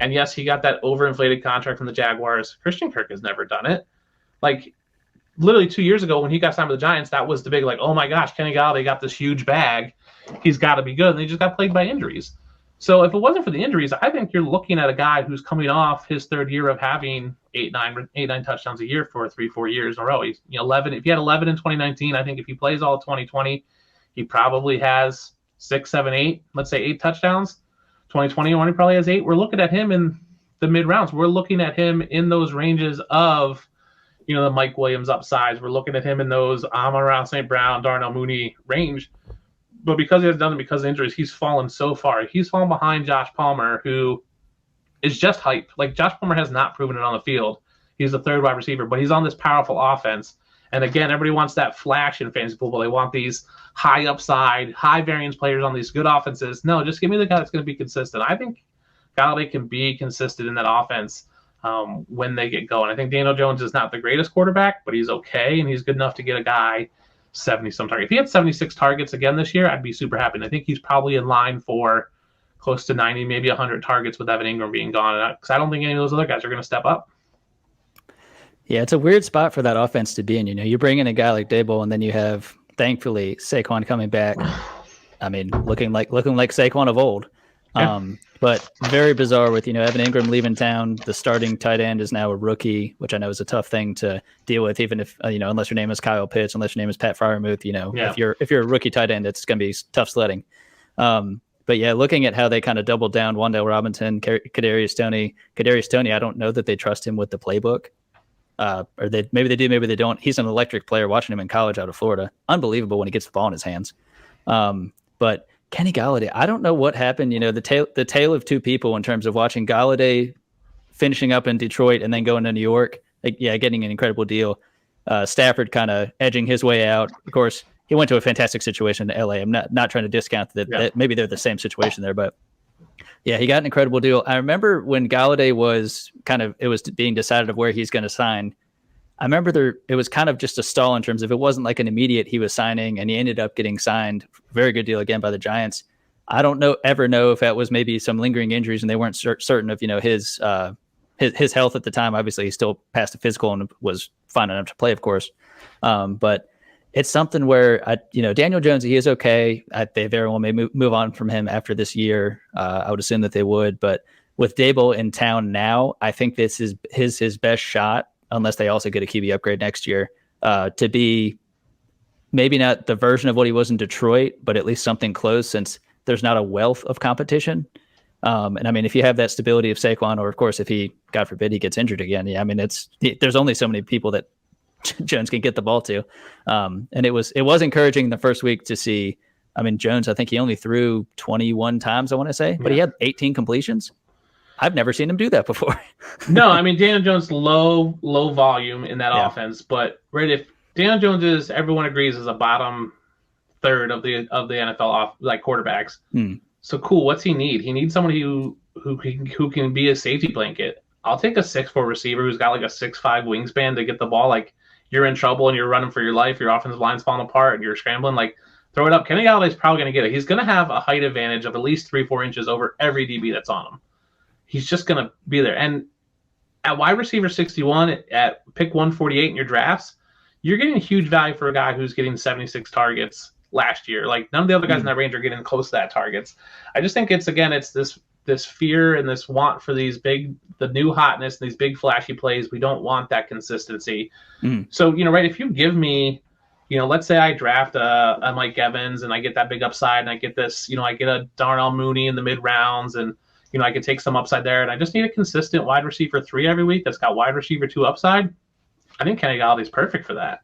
And yes, he got that overinflated contract from the Jaguars. Christian Kirk has never done it. Like, literally 2 years ago when he got signed with the Giants, that was the big, like, oh my gosh, Kenny Golladay got this huge bag. He's got to be good. And they just got plagued by injuries. So if it wasn't for the injuries, I think you're looking at a guy who's coming off his third year of having eight, nine touchdowns a year for 3-4 years in a row. He's 11. If he had 11 in 2019, I think if he plays all 2020, he probably has 6, 7, 8. Let's say 8 touchdowns. 2021, he probably has 8. We're looking at him in the mid rounds. We're looking at him in those ranges of, the Mike Williams upsides. We're looking at him in those Amon-Ra St. Brown, Darnell Mooney range. But because he has done it because of injuries, he's fallen so far. He's fallen behind Josh Palmer, who is just hype. Like, Josh Palmer has not proven it on the field. He's the third wide receiver, but he's on this powerful offense. And again, everybody wants that flash in fantasy football. They want these high upside, high variance players on these good offenses. No, just give me the guy that's going to be consistent. I think Golladay can be consistent in that offense when they get going. I think Daniel Jones is not the greatest quarterback, but he's okay, and he's good enough to get a guy 70-some targets. If he had 76 targets again this year, I'd be super happy. And I think he's probably in line for close to 90, maybe 100 targets with Evan Ingram being gone. Because I don't think any of those other guys are going to step up. Yeah, it's a weird spot for that offense to be in. You bring in a guy like Dable, and then you have, thankfully, Saquon coming back. I mean, looking like Saquon of old. Yeah. But very bizarre with, Evan Ingram leaving town. The starting tight end is now a rookie, which I know is a tough thing to deal with, even if, unless your name is Kyle Pitts, unless your name is Pat Freiermuth, if you're a rookie tight end, it's going to be tough sledding. But yeah, looking at how they kind of doubled down Wan'Dale Robinson, Kadarius Toney, I don't know that they trust him with the playbook. Or maybe they do, maybe they don't. He's an electric player. Watching him in college out of Florida, unbelievable when he gets the ball in his hands. But Kenny Golladay, I don't know what happened. The tale of two people in terms of watching Golladay finishing up in Detroit and then going to New York. Getting an incredible deal. Stafford kind of edging his way out. Of course, he went to a fantastic situation in LA. I'm not trying to discount that maybe they're the same situation there, but yeah, he got an incredible deal. I remember when Golladay was it was being decided of where he's going to sign. I remember it was kind of just a stall in terms of it wasn't like an immediate he was signing, and he ended up getting signed. Very good deal again by the Giants. I don't ever know if that was maybe some lingering injuries and they weren't certain of his health at the time. Obviously, he still passed the physical and was fine enough to play, of course. But it's something where Daniel Jones, he is okay. They very well may move on from him after this year. I would assume that they would, but with Dable in town now, I think this is his best shot, unless they also get a QB upgrade next year, to be maybe not the version of what he was in Detroit, but at least something close, since there's not a wealth of competition. And I mean, if you have that stability of Saquon, or of course, if he, God forbid, he gets injured again, there's only so many people that Jones can get the ball to. And it was encouraging the first week to see. I mean, Jones, I think he only threw 21 times, I want to say, but he had 18 completions. I've never seen him do that before. No, I mean, Daniel Jones, low volume in that offense, but if Daniel Jones is, everyone agrees, is a bottom third of the NFL quarterbacks. So cool. What's he need? He needs someone who can be a safety blanket. I'll take a 6'4" receiver who's got like a 6'5" wingspan to get the ball. Like, you're in trouble and you're running for your life, your offensive line's falling apart and you're scrambling, like, throw it up. Kenny Galladay's probably going to get it. He's going to have a height advantage of at least 3-4 inches over every DB that's on him. He's just going to be there. And at wide receiver 61, at pick 148 in your drafts, you're getting huge value for a guy who's getting 76 targets last year. Like, none of the other guys in that range are getting close to that targets. I just think it's this fear and this want for the new hotness, these big flashy plays. We don't want that consistency. So, if you give me, let's say I draft a Mike Evans and I get that big upside and I get this, I get a Darnell Mooney in the mid rounds and, I could take some upside there, and I just need a consistent wide receiver 3 every week that's got wide receiver 2 upside. I think Kenny Galladay's perfect for that.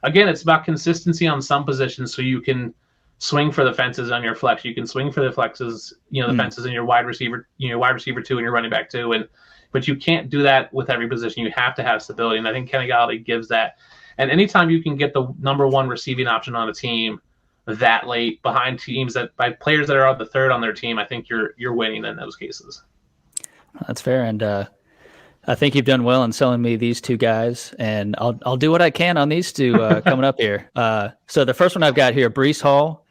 Again, it's about consistency on some positions, so you can swing for the fences on your flex. You can swing for the flexes, the fences in your wide receiver, wide receiver 2 and your running back 2, but you can't do that with every position. You have to have stability, and I think Kenny Golladay gives that. And anytime you can get the number 1 receiving option on a team that late behind teams by players that are on the third on their team, I think you're winning in those cases. That's fair. And I think you've done well in selling me these two guys, and I'll do what I can on these two coming up here. So the first one I've got here, Breece Hall,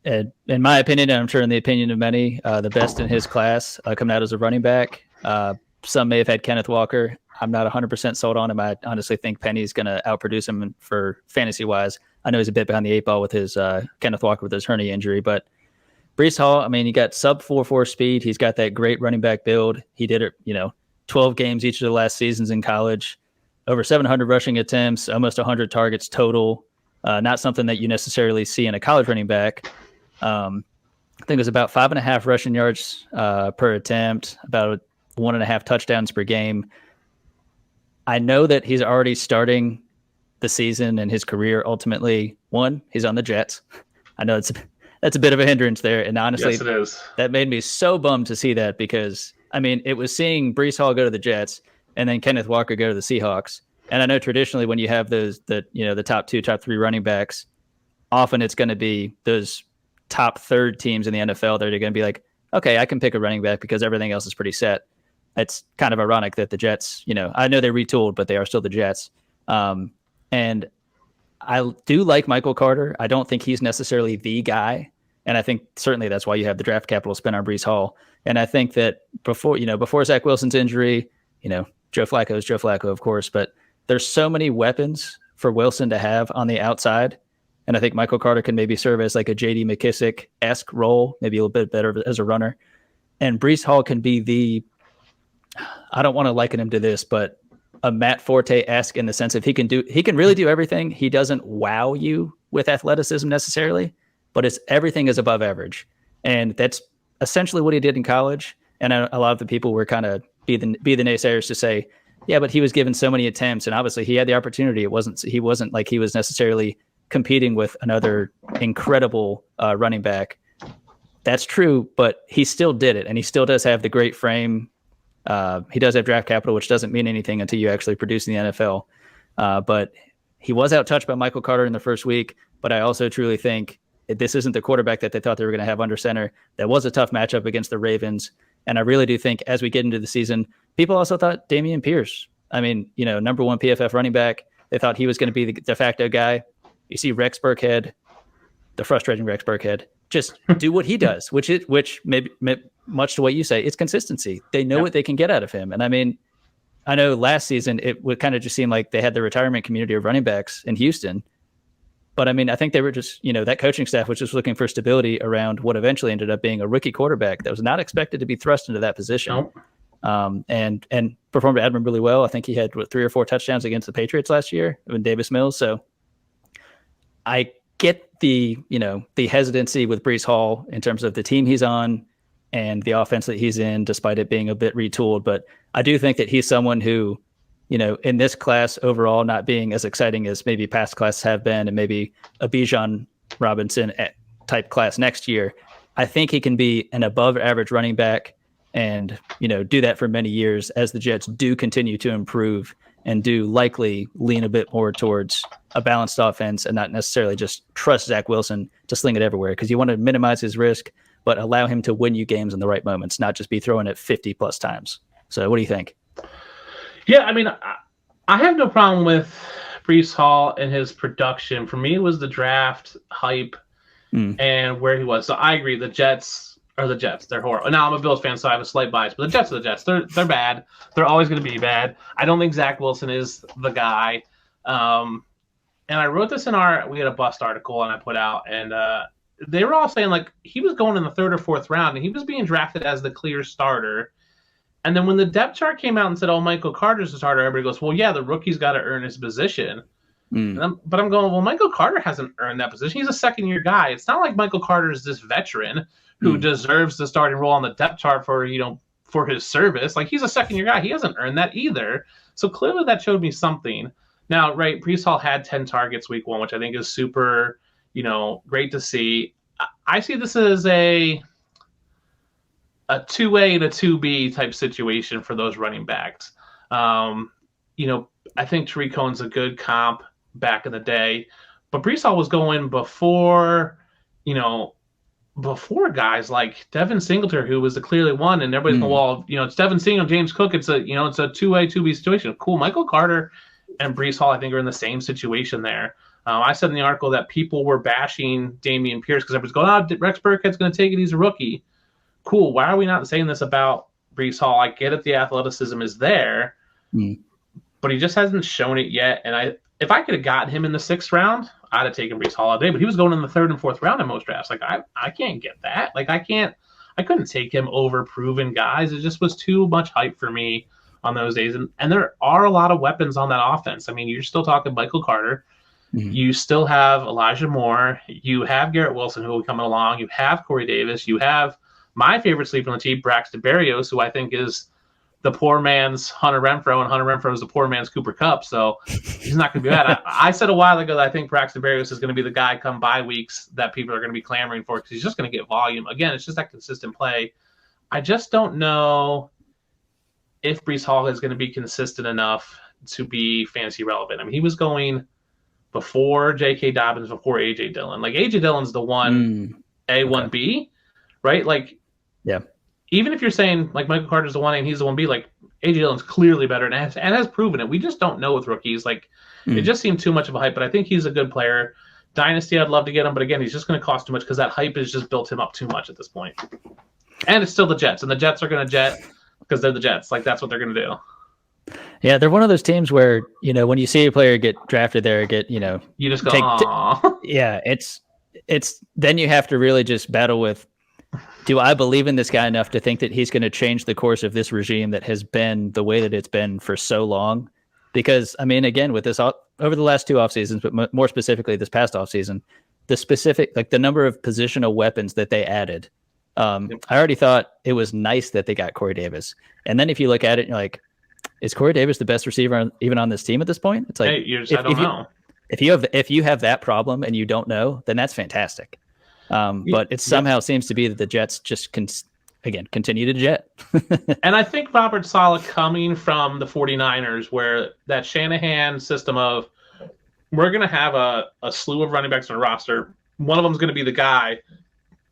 in my opinion, and I'm sure in the opinion of many, the best in his class coming out as a running back. Some may have had Kenneth Walker. I'm not 100% sold on him. I honestly think Penny's going to outproduce him for fantasy-wise. I know he's a bit behind the eight ball with his Kenneth Walker with his hernia injury, but Breece Hall, I mean, he got sub 4.4 speed. He's got that great running back build. He did it, 12 games each of the last seasons in college, over 700 rushing attempts, almost 100 targets total. Not something that you necessarily see in a college running back. I think it was about 5.5 rushing yards per attempt, about 1.5 touchdowns per game. I know that he's already starting the season and his career ultimately. One, he's on the Jets. I know that's a bit of a hindrance there. And honestly, yes, it is. That made me so bummed to see that because, I mean, it was seeing Breece Hall go to the Jets and then Kenneth Walker go to the Seahawks. And I know traditionally when you have the top 2, top 3 running backs, often it's going to be those top third teams in the NFL that are going to be like, okay, I can pick a running back because everything else is pretty set. It's kind of ironic that the Jets, I know they retooled, but they are still the Jets. And I do like Michael Carter. I don't think he's necessarily the guy. And I think certainly that's why you have the draft capital spent on Breece Hall. And I think that before Zach Wilson's injury, Joe Flacco is Joe Flacco, of course, but there's so many weapons for Wilson to have on the outside. And I think Michael Carter can maybe serve as like a J.D. McKissick-esque role, maybe a little bit better as a runner. And Breece Hall can be I don't want to liken him to this, but a Matt Forte-esque in the sense of he can really do everything. He doesn't wow you with athleticism necessarily, but everything is above average. And that's essentially what he did in college. And a lot of the people were kind of be the naysayers to say, yeah, but he was given so many attempts and obviously he had the opportunity. He wasn't like he was necessarily competing with another incredible running back. That's true, but he still did it. And he still does have the great frame. He does have draft capital, which doesn't mean anything until you actually produce in the NFL. But he was outtouched by Michael Carter in the first week. But I also truly think this isn't the quarterback that they thought they were going to have under center. That was a tough matchup against the Ravens. And I really do think as we get into the season, people also thought Dameon Pierce. I mean, number 1 PFF running back. They thought he was going to be the de facto guy. You see Rex Burkhead, the frustrating Rex Burkhead, just do what he does, which maybe much to what you say, it's consistency. They know what they can get out of him. And I mean, I know last season it would kind of just seem like they had the retirement community of running backs in Houston. But I mean, I think they were just, that coaching staff was just looking for stability around what eventually ended up being a rookie quarterback that was not expected to be thrust into that position. Nope. And performed admirably well. I think he had 3 or 4 touchdowns against the Patriots last year in Davis Mills. So I get the hesitancy with Breece Hall in terms of the team he's on and the offense that he's in, despite it being a bit retooled. But I do think that he's someone who, in this class overall, not being as exciting as maybe past classes have been, and maybe a Bijan Robinson type class next year, I think he can be an above average running back and, do that for many years as the Jets do continue to improve and do likely lean a bit more towards a balanced offense and not necessarily just trust Zach Wilson to sling it everywhere, because you want to minimize his risk, but allow him to win you games in the right moments, not just be throwing it 50 plus times. So what do you think? Yeah, I mean, I have no problem with Breece Hall and his production. For me, it was the draft hype and where he was. So I agree. The Jets are the Jets. They're horrible. Now, I'm a Bills fan, so I have a slight bias, but the Jets are the Jets. They're bad. They're always going to be bad. I don't think Zach Wilson is the guy. And I wrote this we had a bust article and I put out, and they were all saying like he was going in the 3rd or 4th round and he was being drafted as the clear starter. And then when the depth chart came out and said, Michael Carter's the starter, everybody goes, well, yeah, the rookie's got to earn his position. But I'm going, well, Michael Carter hasn't earned that position. He's a second-year guy. It's not like Michael Carter is this veteran who deserves the starting role on the depth chart for his service. Like, he's a second-year guy. He hasn't earned that either. So clearly that showed me something. Now, right, Breece Hall had 10 targets week 1, which I think is super, great to see. I see this as a 2A and a 2B type situation for those running backs. I think Tariq Cohen's a good comp back in the day, but Breece Hall was going before, before guys like Devin Singletary, who was the clearly one, and everybody's going, well, it's Devin Singletary, James Cook. It's a 2A, 2B situation. Cool. Michael Carter and Breece Hall, I think, are in the same situation there. I said in the article that people were bashing Dameon Pierce because everyone's going, Rex Burkhead's going to take it. He's a rookie. Cool. Why are we not saying this about Breece Hall? I get it. The athleticism is there, but he just hasn't shown it yet. And if I could have gotten him in the 6th round, I'd have taken Breece Hall all day, but he was going in the 3rd and 4th round in most drafts. Like, I can't get that. Like, I couldn't take him over proven guys. It just was too much hype for me on those days. And there are a lot of weapons on that offense. I mean, you're still talking Michael Carter. You still have Elijah Moore. You have Garrett Wilson, who will be coming along. You have Corey Davis. You have my favorite sleeper on the team, Braxton Berrios, who I think is the poor man's Hunter Renfrow, and Hunter Renfrow is the poor man's Cooper Kupp. So he's not going to be bad. I said a while ago that I think Braxton Berrios is going to be the guy come bye weeks that people are going to be clamoring for because he's just going to get volume. Again, it's just that consistent play. I just don't know if Breece Hall is going to be consistent enough to be fantasy relevant. I mean, he was going before J.K. Dobbins, before A.J. Dillon. Like, A.J. Dillon's the 1A, 1B, right? Like, yeah. Even if you're saying, like, Michael Carter's the 1A and he's the 1B, like, A.J. Dillon's clearly better and has proven it. We just don't know with rookies. Like, it just seemed too much of a hype, but I think he's a good player. Dynasty, I'd love to get him, but again, he's just going to cost too much because that hype has just built him up too much at this point. And it's still the Jets, and the Jets are going to jet because they're the Jets. Like, that's what they're going to do. Yeah, they're one of those teams where, when you see a player get drafted there, you just go, yeah, it's then you have to really just battle with, do I believe in this guy enough to think that he's going to change the course of this regime that has been the way that it's been for so long? Because, I mean, again, with this over the last 2 off seasons, but more specifically this past off season, the number of positional weapons that they added, I already thought it was nice that they got Corey Davis. And then if you look at it, you're like, is Corey Davis the best receiver even on this team at this point? It's like, I don't know. If you have that problem and you don't know, then that's fantastic. But it somehow seems to be that the Jets just continue to jet. And I think Robert Saleh coming from the 49ers, where that Shanahan system of we're going to have a slew of running backs on a roster. One of them is going to be the guy,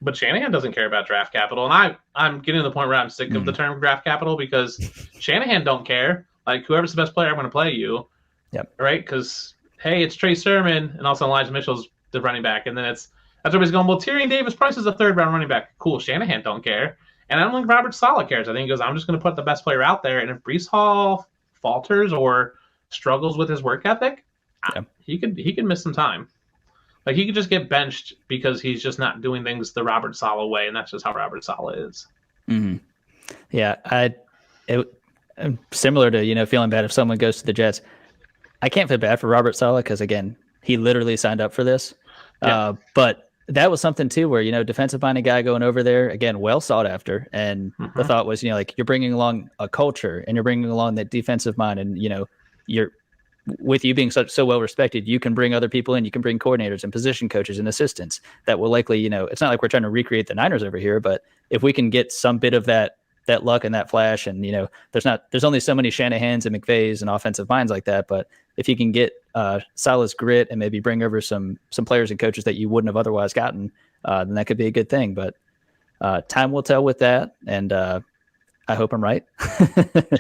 but Shanahan doesn't care about draft capital. And I'm getting to the point where I'm sick of the term draft capital because Shanahan don't care. Like, whoever's the best player, I'm going to play you. Yep. Right? Because, hey, it's Trey Sermon, and also Elijah Mitchell's the running back. And then that's everybody's going, well, Tyrion Davis-Price is a 3rd-round running back. Cool, Shanahan don't care. And I don't think Robert Saleh cares. I think he goes, I'm just going to put the best player out there. And if Breece Hall falters or struggles with his work ethic, he could miss some time. Like, he could just get benched because he's just not doing things the Robert Saleh way, and that's just how Robert Saleh is. Mm-hmm. Yeah, I'm similar to, feeling bad if someone goes to the Jets. I can't feel bad for Robert Saleh because, again, he literally signed up for this. Yeah. But that was something, too, where, defensive-minded guy going over there, again, well sought after. And the thought was, like, you're bringing along a culture and you're bringing along that defensive mind. And, you're with you being so well respected, you can bring other people in. You can bring coordinators and position coaches and assistants that will likely, it's not like we're trying to recreate the Niners over here, but if we can get some bit of that luck and that flash, and there's only so many Shanahans and McVays and offensive minds like that, but if you can get Saleh's grit and maybe bring over some players and coaches that you wouldn't have otherwise gotten, then that could be a good thing. But time will tell with that, and I hope I'm right.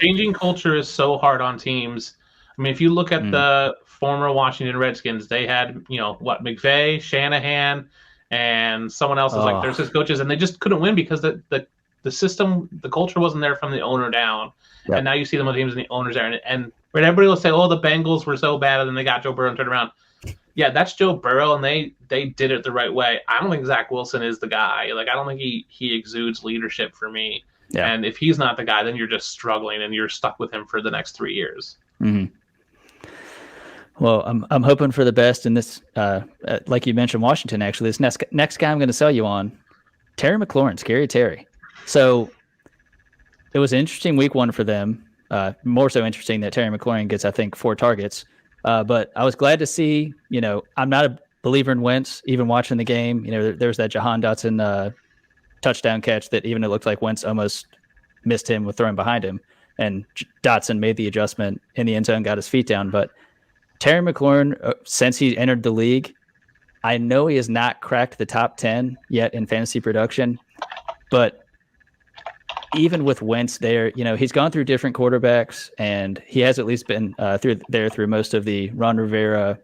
Changing culture is so hard on teams. I mean, if you look at the former Washington Redskins, they had, McVay, Shanahan, and someone else is like there's his coaches, and they just couldn't win because the system, the culture wasn't there from the owner down. Yep. And now you see them on teams and the owner's there. And everybody will say, oh, the Bengals were so bad, and then they got Joe Burrow and turned around. Yeah, that's Joe Burrow, and they did it the right way. I don't think Zach Wilson is the guy. Like, I don't think he exudes leadership for me. Yeah. And if he's not the guy, then you're just struggling, and you're stuck with him for the next 3 years. Mm-hmm. Well, I'm hoping for the best in this. Like you mentioned, Washington. Actually, this next guy I'm going to sell you on, Terry McLaurin, Scary Terry. So it was an interesting week 1 for them. More so interesting that Terry McLaurin gets, I think, 4 targets. But I was glad to see. I'm not a believer in Wentz. Even watching the game, there's that Jahan Dotson touchdown catch that even it looked like Wentz almost missed him with throwing behind him, and Dotson made the adjustment in the end zone, got his feet down, but Terry McLaurin, since he entered the league, I know he has not cracked the top 10 yet in fantasy production, but even with Wentz there, he's gone through different quarterbacks, and he has at least been through most of the Ron Rivera,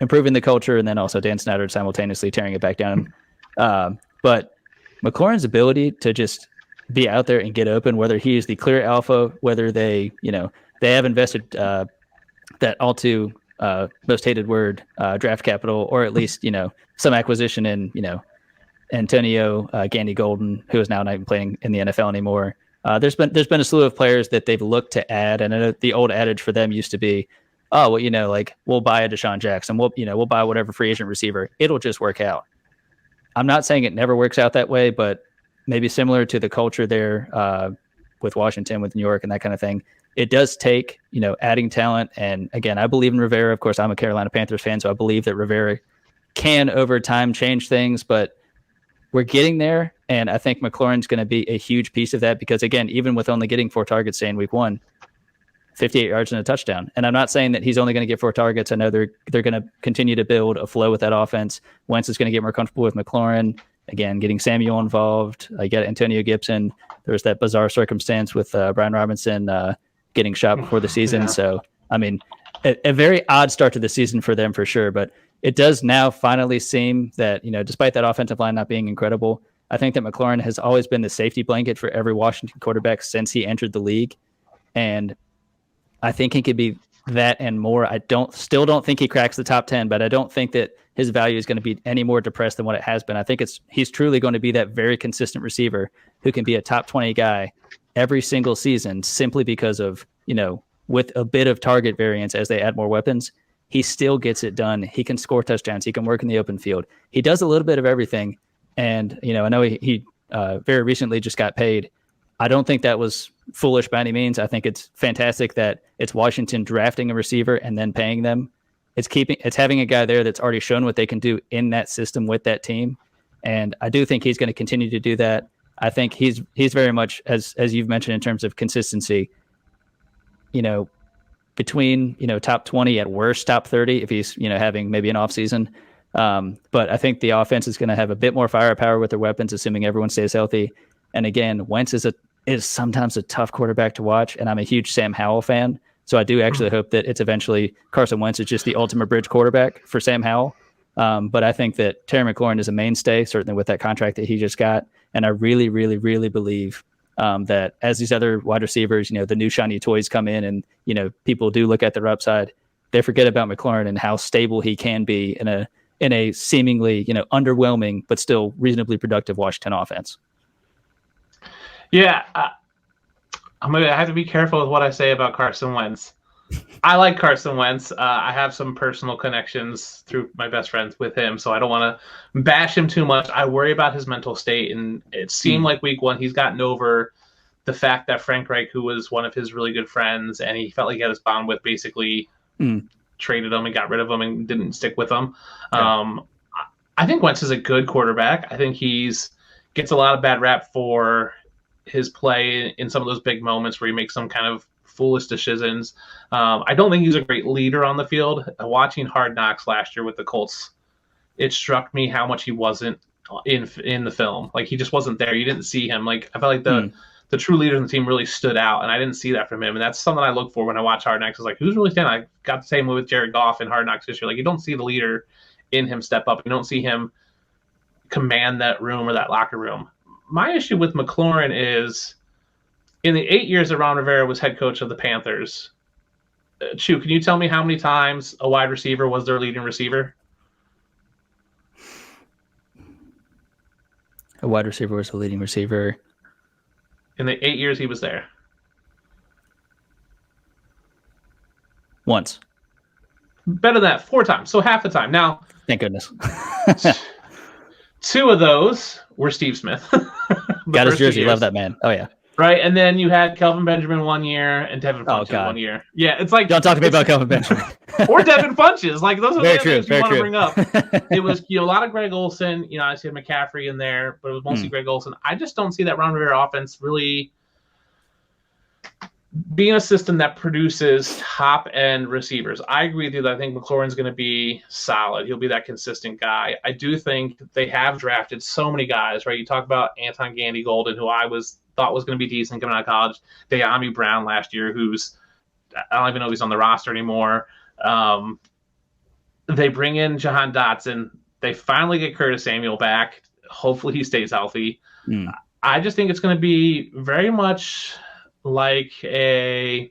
improving the culture, and then also Dan Snyder simultaneously tearing it back down. But McLaurin's ability to just be out there and get open, whether he is the clear alpha, whether they have invested that all too most hated word, draft capital, or at least some acquisition in Antonio Gandy Golden, who is now not even playing in the NFL anymore. There's been a slew of players that they've looked to add, and I know the old adage for them used to be, oh, well, we'll buy a Deshaun Jackson, we'll buy whatever free agent receiver, it'll just work out. I'm not saying it never works out that way, but maybe similar to the culture there with Washington, with New York, and that kind of thing, it does take adding talent. And again, I believe in Rivera. Of course, I'm a Carolina Panthers fan, so I believe that Rivera can over time change things, but we're getting there, and I think McLaurin's going to be a huge piece of that because, again, even with only getting 4 targets, say, in week 1, 58 yards and a touchdown. And I'm not saying that he's only going to get 4 targets. I know they're going to continue to build a flow with that offense. Wentz is going to get more comfortable with McLaurin. Again, getting Samuel involved. I get Antonio Gibson. There was that bizarre circumstance with Brian Robinson getting shot before the season. Yeah. So, I mean, a very odd start to the season for them for sure, but it does now finally seem that, despite that offensive line not being incredible, I think that McLaurin has always been the safety blanket for every Washington quarterback since he entered the league. And I think he could be that and more. I still don't think he cracks the top 10, but I don't think that his value is going to be any more depressed than what it has been. I think he's truly going to be that very consistent receiver who can be a top 20 guy every single season simply because of, with a bit of target variance as they add more weapons, he still gets it done. He can score touchdowns. He can work in the open field. He does a little bit of everything. And, I know he very recently just got paid. I don't think that was foolish by any means. I think it's fantastic that it's Washington drafting a receiver and then paying them. It's having a guy there that's already shown what they can do in that system with that team. And I do think he's going to continue to do that. I think he's very much, as you've mentioned, in terms of consistency, between, top 20 at worst, top 30, if he's, having maybe an off season. But I think the offense is going to have a bit more firepower with their weapons, assuming everyone stays healthy. And again, Wentz is sometimes a tough quarterback to watch. And I'm a huge Sam Howell fan. So I do actually hope that it's eventually Carson Wentz is just the ultimate bridge quarterback for Sam Howell. But I think that Terry McLaurin is a mainstay, certainly with that contract that he just got. And I really, really, really believe that as these other wide receivers, the new shiny toys come in and, people do look at their upside, they forget about McLaurin and how stable he can be in a seemingly, underwhelming, but still reasonably productive Washington offense. Yeah. I have to be careful with what I say about Carson Wentz. I like Carson Wentz. I have some personal connections through my best friends with him, so I don't want to bash him too much. I worry about his mental state, and it seemed like week 1 he's gotten over the fact that Frank Reich, who was one of his really good friends, and he felt like he had his bond with, basically traded him and got rid of him and didn't stick with him. Yeah. I think Wentz is a good quarterback. I think gets a lot of bad rap for his play in some of those big moments where he makes some kind of foolish decisions. I don't think he's a great leader on the field. Watching Hard Knocks last year with the Colts, it struck me how much he wasn't in the film. Like, he just wasn't there. You didn't see him. Like, I felt like the true leader in the team really stood out, and I didn't see that from him. And that's something I look for when I watch Hard Knocks. Is like, who's really standing? I got the same with Jared Goff in Hard Knocks this year. Like, you don't see the leader in him step up. You don't see him command that room or that locker room. My issue with McLaurin is, in the 8 years that Ron Rivera was head coach of the Panthers, Chew, can you tell me how many times a wide receiver was their leading receiver? A wide receiver was the leading receiver. In the 8 years he was there. Once. Better than that, 4 times. So half the time. Now, thank goodness. 2 of those were Steve Smith. Got his jersey. Love that man. Oh, yeah. Right, and then you had Kelvin Benjamin 1 year and Devin Funches 1 year. Yeah, it's like, don't talk to me about Kelvin Benjamin or Devin Funches. Like, those are the things you want to bring up. It was a lot of Greg Olsen. I see McCaffrey in there, but it was mostly Greg Olsen. I just don't see that Ron Rivera offense really being a system that produces top-end receivers. I agree with you that I think McLaurin's going to be solid. He'll be that consistent guy. I do think they have drafted so many guys, right? You talk about Anton Gandy-Golden, who thought was going to be decent coming out of college. De'Ami Brown last year, who's I don't even know if he's on the roster anymore. They bring in Jahan Dotson. They finally get Curtis Samuel back. Hopefully he stays healthy. I just think it's going to be very much like trying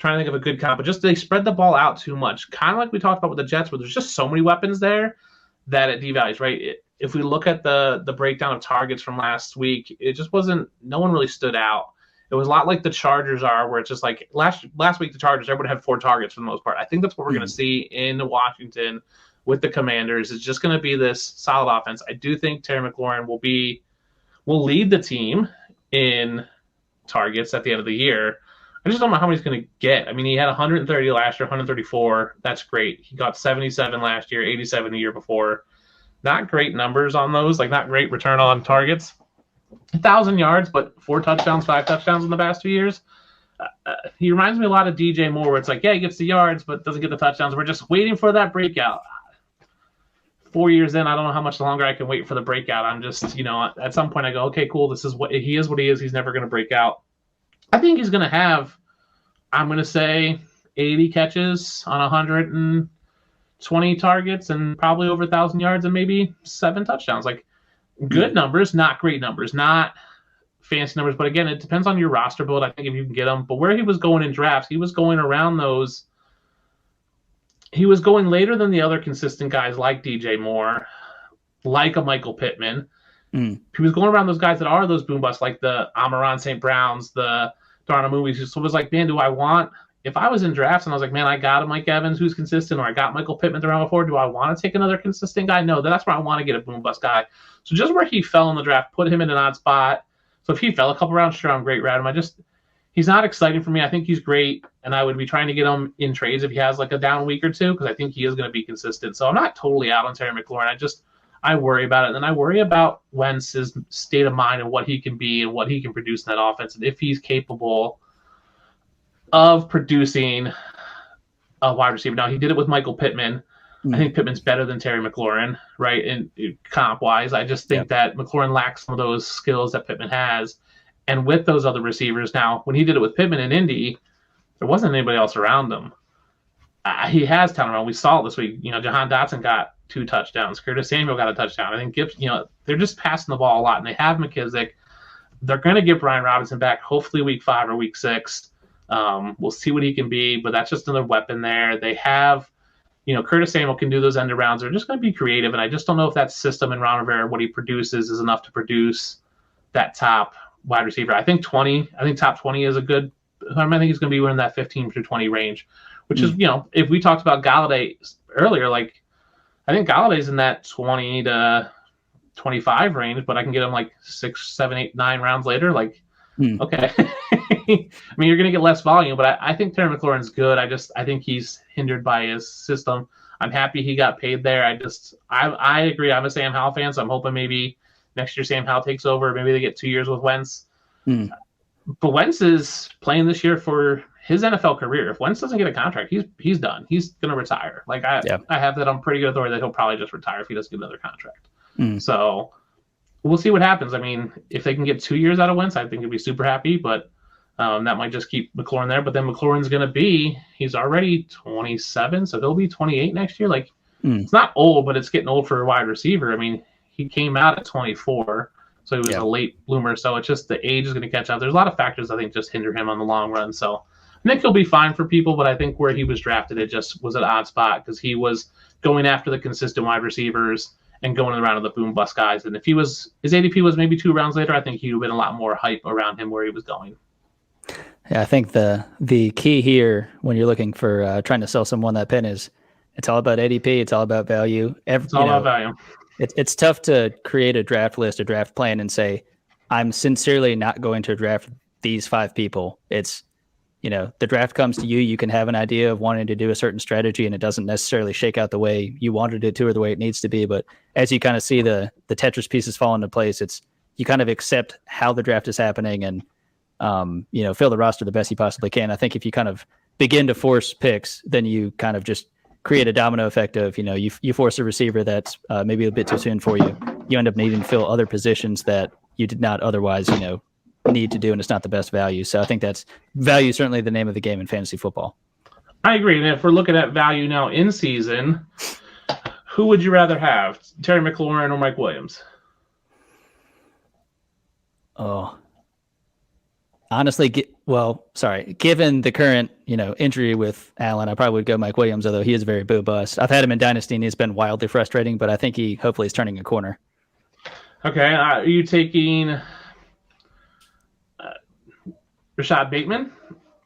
to think of a good comp, but just they spread the ball out too much. Kind of like we talked about with the Jets, where there's just so many weapons there that it devalues, right? If we look at the breakdown of targets from last week, it just wasn't, no one really stood out. It was a lot like the Chargers are, where it's just like last week, the Chargers, everyone had 4 targets for the most part. I think that's what we're going to see in Washington with the Commanders. It's just going to be this solid offense. I do think Terry McLaurin will lead the team in targets at the end of the year. I just don't know how many he's going to get. I mean, he had 130 last year, 134. That's great. He got 77 last year, 87 the year before. Not great numbers on those, like not great return on targets. 1,000 yards, but 4 touchdowns, 5 touchdowns in the past 2 years. He reminds me a lot of DJ Moore, where it's like, yeah, he gets the yards, but doesn't get the touchdowns. We're just waiting for that breakout. 4 years in, I don't know how much longer I can wait for the breakout. I'm just, at some point I go, okay, cool. This is what he is. He's never going to break out. I think he's going to have, I'm going to say 80 catches on 120 targets and probably over 1,000 yards and maybe 7 touchdowns. Like good numbers, not great numbers, not fancy numbers. But again, it depends on your roster build. I think if you can get them, but where he was going in drafts, he was going around those. He was going later than the other consistent guys like DJ Moore, like a Michael Pittman. He was going around those guys that are those boom busts, like the Amon-Ra St. Browns, the Darnell Movies. So it was like, man, if I was in drafts and I was like, man, I got a Mike Evans who's consistent, or I got Michael Pittman the round before, do I want to take another consistent guy? No, that's where I want to get a boom bust guy. So just where he fell in the draft, put him in an odd spot. So if he fell a couple rounds, sure, I'm great, Radham. He's not exciting for me. I think he's great, and I would be trying to get him in trades if he has like a down week or two, because I think he is going to be consistent. So I'm not totally out on Terry McLaurin. I worry about it. And then I worry about Wentz's state of mind and what he can be and what he can produce in that offense, and if he's capable of producing a wide receiver. Now, he did it with Michael Pittman. I think Pittman's better than Terry McLaurin, right? And comp-wise, I just think that McLaurin lacks some of those skills that Pittman has. And with those other receivers, now, when he did it with Pittman in Indy, there wasn't anybody else around him. He has talent around. We saw it this week. Jahan Dotson got 2 touchdowns. Curtis Samuel got a touchdown. I think Gibbs, they're just passing the ball a lot. And they have McKissick. They're going to get Brian Robinson back, hopefully week 5 or week 6. We'll see what he can be, but that's just another weapon there. They have, Curtis Samuel can do those end arounds. They're just going to be creative. And I just don't know if that system in Ron Rivera, what he produces, is enough to produce that top wide receiver. I think top 20 is a good. I think he's going to be in that 15 to 20 range, which is, if we talked about Golladay earlier, like I think Galladay's in that 20 to 25 range, but I can get him like 6, 7, 8, 9 rounds later. Like, okay. I mean, you're going to get less volume, but I think Terry McLaurin's good. I think he's hindered by his system. I'm happy he got paid there. I agree. I'm a Sam Howell fan, so I'm hoping maybe next year Sam Howell takes over. Maybe they get 2 years with Wentz. But Wentz is playing this year for his NFL career. If Wentz doesn't get a contract, he's done. He's going to retire. Like I have that on pretty good authority that he'll probably just retire if he doesn't get another contract. So we'll see what happens. I mean, if they can get 2 years out of Wentz, I think he'd be super happy. But that might just keep McLaurin there. But then McLaurin's going to he's already 27, so he'll be 28 next year. Like it's not old, but it's getting old for a wide receiver. I mean, he came out at 24. So he was a late bloomer. So it's just the age is going to catch up. There's a lot of factors I think just hinder him on the long run. So I think he'll be fine for people, but I think where he was drafted, it just was an odd spot because he was going after the consistent wide receivers and going around to the boom bust guys. And if his ADP was maybe 2 rounds later, I think he would have been a lot more hype around him where he was going. Yeah, I think the key here when you're looking for trying to sell someone that pin is it's all about ADP. It's all about value. It's all about value. It's tough to create a draft list, a draft plan, and say, I'm sincerely not going to draft these 5 people. It's, the draft comes to you. You can have an idea of wanting to do a certain strategy, and it doesn't necessarily shake out the way you wanted it to or the way it needs to be. But as you kind of see the Tetris pieces fall into place, you kind of accept how the draft is happening and fill the roster the best you possibly can. I think if you kind of begin to force picks, then you kind of just create a domino effect of, you force a receiver that's maybe a bit too soon for you. You end up needing to fill other positions that you did not otherwise, need to do, and it's not the best value. So I think that's value, certainly the name of the game in fantasy football. I agree. And if we're looking at value now in season, who would you rather have, Terry McLaurin or Mike Williams? Oh, honestly, given the current, injury with Allen, I probably would go Mike Williams, although he is very boo-bust. I've had him in Dynasty, and he's been wildly frustrating, but I think he hopefully is turning a corner. Okay, are you taking Rashad Bateman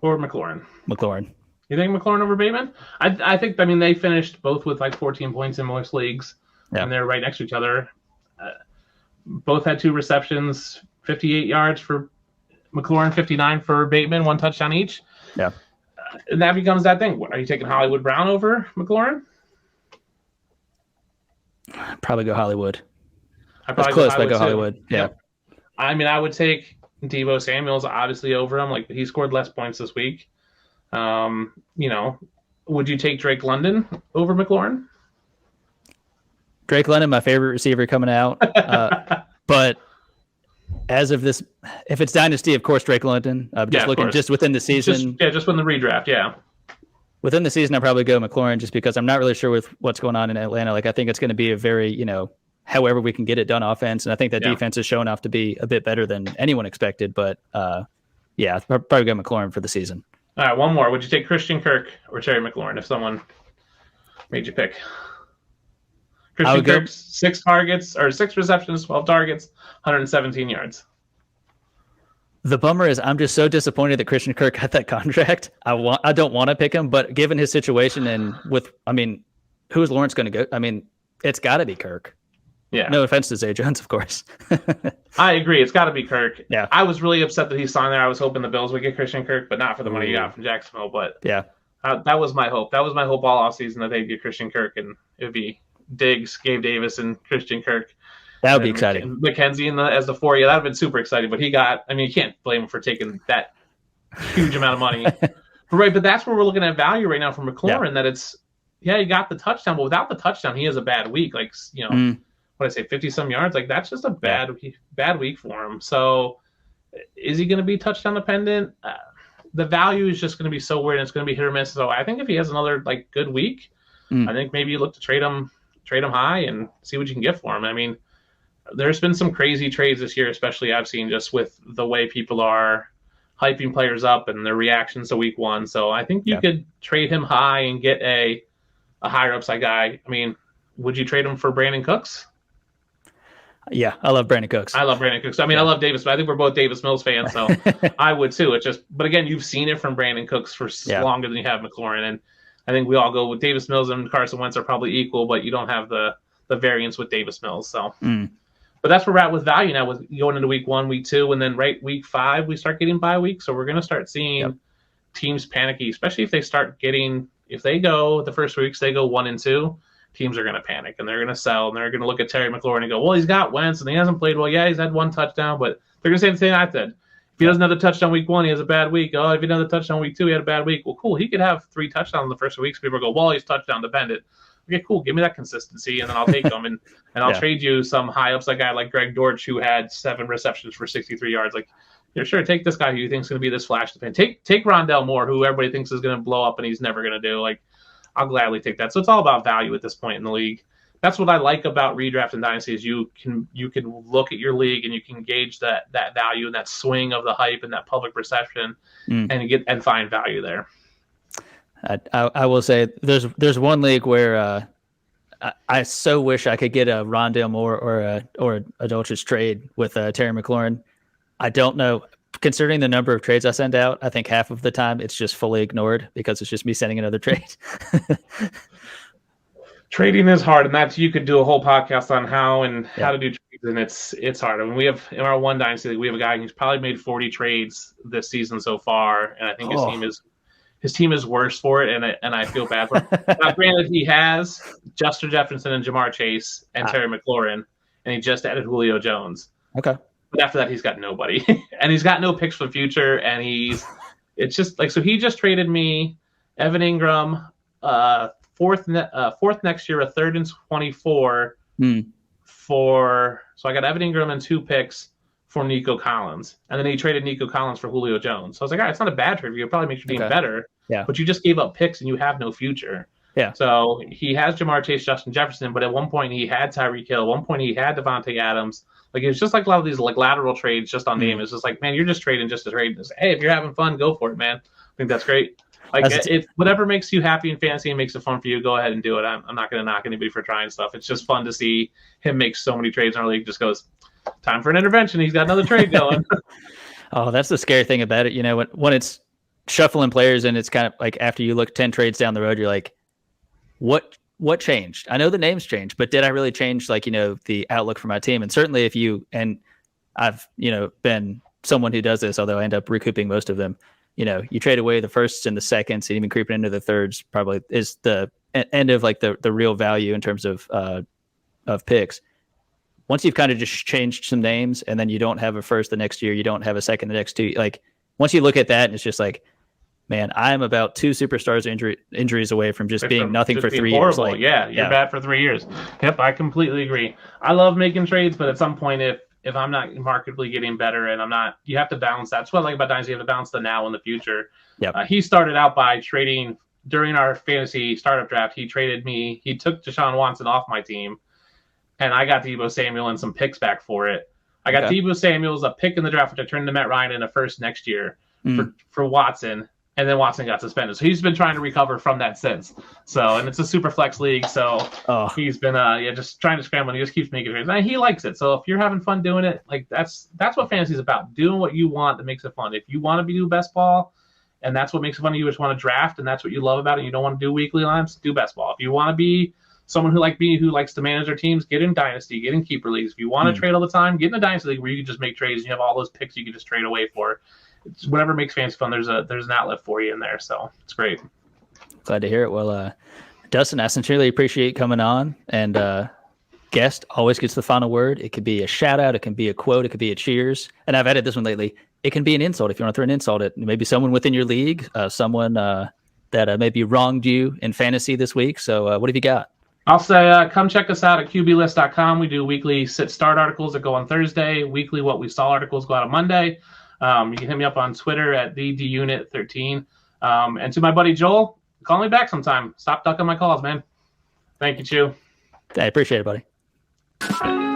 or McLaurin? McLaurin. You think McLaurin over Bateman? I think, they finished both with like 14 points in most leagues, and they're right next to each other. Both had 2 receptions, 58 yards for McLaurin, 59 for Bateman, 1 touchdown each. Yeah. And that becomes that thing. Are you taking Hollywood Brown over McLaurin? Probably go Hollywood. That's close, but I go Hollywood. Yeah. Yep. I would take Deebo Samuel's obviously over him. Like, he scored less points this week. Would you take Drake London over McLaurin? Drake London, my favorite receiver coming out. But as of this, if it's Dynasty, of course, Drake London. Just within the season. Just within the redraft, yeah. Within the season, I'll probably go McLaurin just because I'm not really sure with what's going on in Atlanta. Like, I think it's going to be a very, however we can get it done offense. And I think that defense is showing off to be a bit better than anyone expected. But, I'll probably go McLaurin for the season. All right, one more. Would you take Christian Kirk or Terry McLaurin if someone made you pick? Christian Kirk, 6 receptions, 12 targets, 117 yards. The bummer is I'm just so disappointed that Christian Kirk got that contract. I don't want to pick him, but given his situation and who's Lawrence going to go? It's got to be Kirk. Yeah. No offense to Zay Jones, of course. I agree. It's got to be Kirk. Yeah. I was really upset that he signed there. I was hoping the Bills would get Christian Kirk, but not for the money he got from Jacksonville. But that was my hope. That was my hope all offseason, that they'd get Christian Kirk, and it would be Diggs, Gabe Davis, and Christian Kirk. That would be exciting. McKenzie as the 4. Yeah, that would have been super exciting. But you can't blame him for taking that huge amount of money. But that's where we're looking at value right now for McLaurin, that it's, he got the touchdown, but without the touchdown, he has a bad week. Like, what I say, 50-some yards? Like, that's just a bad week for him. So is he going to be touchdown dependent? The value is just going to be so weird, and it's going to be hit or miss. So I think if he has another, good week, I think maybe you look to trade him high and see what you can get for him. There's been some crazy trades this year, especially I've seen just with the way people are hyping players up and their reactions to week 1. So I think you could trade him high and get a higher upside guy. Would you trade him for Brandon Cooks? Yeah, I love Brandon Cooks. I love Brandon Cooks. I love Davis, but I think we're both Davis Mills fans, so I would too. But again, you've seen it from Brandon Cooks for longer than you have McLaurin, and I think we all go with Davis Mills and Carson Wentz are probably equal, but you don't have the variance with Davis Mills. So, but that's where we're at with value now, with going into week 1, week 2, and then week 5 we start getting bye weeks. So we're going to start seeing teams panicky, especially if they go the first weeks, they go 1 and 2. Teams are going to panic, and they're going to sell, and they're going to look at Terry McLaurin and go, well, he's got Wentz, and he hasn't played well. Yeah, he's had 1 touchdown, but they're going to say the same I said. If he doesn't have a touchdown week 1, he has a bad week. Oh, if he doesn't have a touchdown week 2, he had a bad week. Well, cool. He could have 3 touchdowns in the first weeks. People go, well, he's touchdown dependent. Okay, cool. Give me that consistency, and then I'll take them, and I'll trade you some high upside guy like Greg Dortch, who had 7 receptions for 63 yards. Like, sure, take this guy who you think is going to be this flash. Take Rondell Moore, who everybody thinks is going to blow up, and he's never going to do. Like, I'll gladly take that. So it's all about value at this point in the league. That's what I like about redraft and dynasty, is you can look at your league and you can gauge that value and that swing of the hype and that public perception and find value there. I will say there's one league where I so wish I could get a Rondale Moore or a Dolchich trade with Terry McLaurin. I don't know. Considering the number of trades I send out, I think half of the time it's just fully ignored because it's just me sending another trade. Trading is hard, and you could do a whole podcast on how to do trades, and it's hard. We have in our one dynasty league, we have a guy who's probably made 40 trades this season so far, and I think his team is worse for it, and I feel bad for him. Now, granted, he has Justin Jefferson and Jamar Chase and Terry McLaurin, and he just added Julio Jones. Okay. But after that, he's got nobody, and he's got no picks for the future. And it's just like, so he just traded me Evan Ingram, fourth next year, a third and 24 so I got Evan Ingram and 2 picks for Nico Collins, and then he traded Nico Collins for Julio Jones. So I was like, all right, it's not a bad trade. It probably makes your team better. Yeah. But you just gave up picks and you have no future. Yeah. So he has Jamar Chase, Justin Jefferson, but at one point he had Tyreek Hill. At one point he had Devontae Adams. Like, it's just like a lot of these like lateral trades just on name. It's just like, man, you're just trading just to trade. It's, hey, if you're having fun, go for it, man. I think that's great. Like, it whatever makes you happy in fantasy and makes it fun for you, go ahead and do it. I'm not going to knock anybody for trying stuff. It's just fun to see him make so many trades in our league. Just goes, time for an intervention. He's got another trade going. Oh, that's the scary thing about it. You know, when it's shuffling players and it's kind of like after you look 10 trades down the road, you're like, what changed? I know the names changed, but did I really change, like, you know, the outlook for my team? And certainly if you, and I've, you know, been someone who does this, although I end up recouping most of them, you know, you trade away the firsts and the seconds and even creeping into the thirds probably is the end of like the real value in terms of picks. Once you've kind of just changed some names and then you don't have a first the next year, you don't have a second the next 2, like once you look at that and it's just like, man, I'm about 2 superstars injuries away from just being nothing for 3 years. Like, yeah, you're bad for 3 years. Yep, I completely agree. I love making trades, but at some point, if I'm not markedly getting better and I'm not, you have to balance that. That's what I like about Dynasty. You have to balance the now and the future. Yep. He started out by trading during our fantasy startup draft. He traded me. He took Deshaun Watson off my team, and I got Deebo Samuel and some picks back for it. I got Deebo Samuel's a pick in the draft, which I turned to Matt Ryan in a first next year for Watson. And then Watson got suspended. So he's been trying to recover from that since. So, and it's a super flex league. So he's been, just trying to scramble. And he just keeps making trades. And he likes it. So if you're having fun doing it, like that's what fantasy is about. Doing what you want that makes it fun. If you want to do best ball and that's what makes it fun, you just want to draft and that's what you love about it, and you don't want to do weekly lines, do best ball. If you want to be someone who like me, who likes to manage their teams, get in Dynasty, get in keeper leagues. If you want to trade all the time, get in a Dynasty league where you can just make trades and you have all those picks you can just trade away for. It's whatever makes fantasy fun. There's an outlet for you in there, so it's great. Glad to hear it. Well, Dustin, I sincerely appreciate coming on, and guest always gets the final word. It could be a shout out, it can be a quote, it could be a cheers, and I've added this one lately. It can be an insult if you want to throw an insult at maybe someone within your league, someone that maybe wronged you in fantasy this week. So what have you got? I'll say come check us out at QBlist.com. We do weekly sit-start articles that go on Thursday, weekly what we saw articles go out on Monday. You can hit me up on Twitter at TheDUnit13. And to my buddy Joel, call me back sometime. Stop ducking my calls, man. Thank you, Chew. I appreciate it, buddy.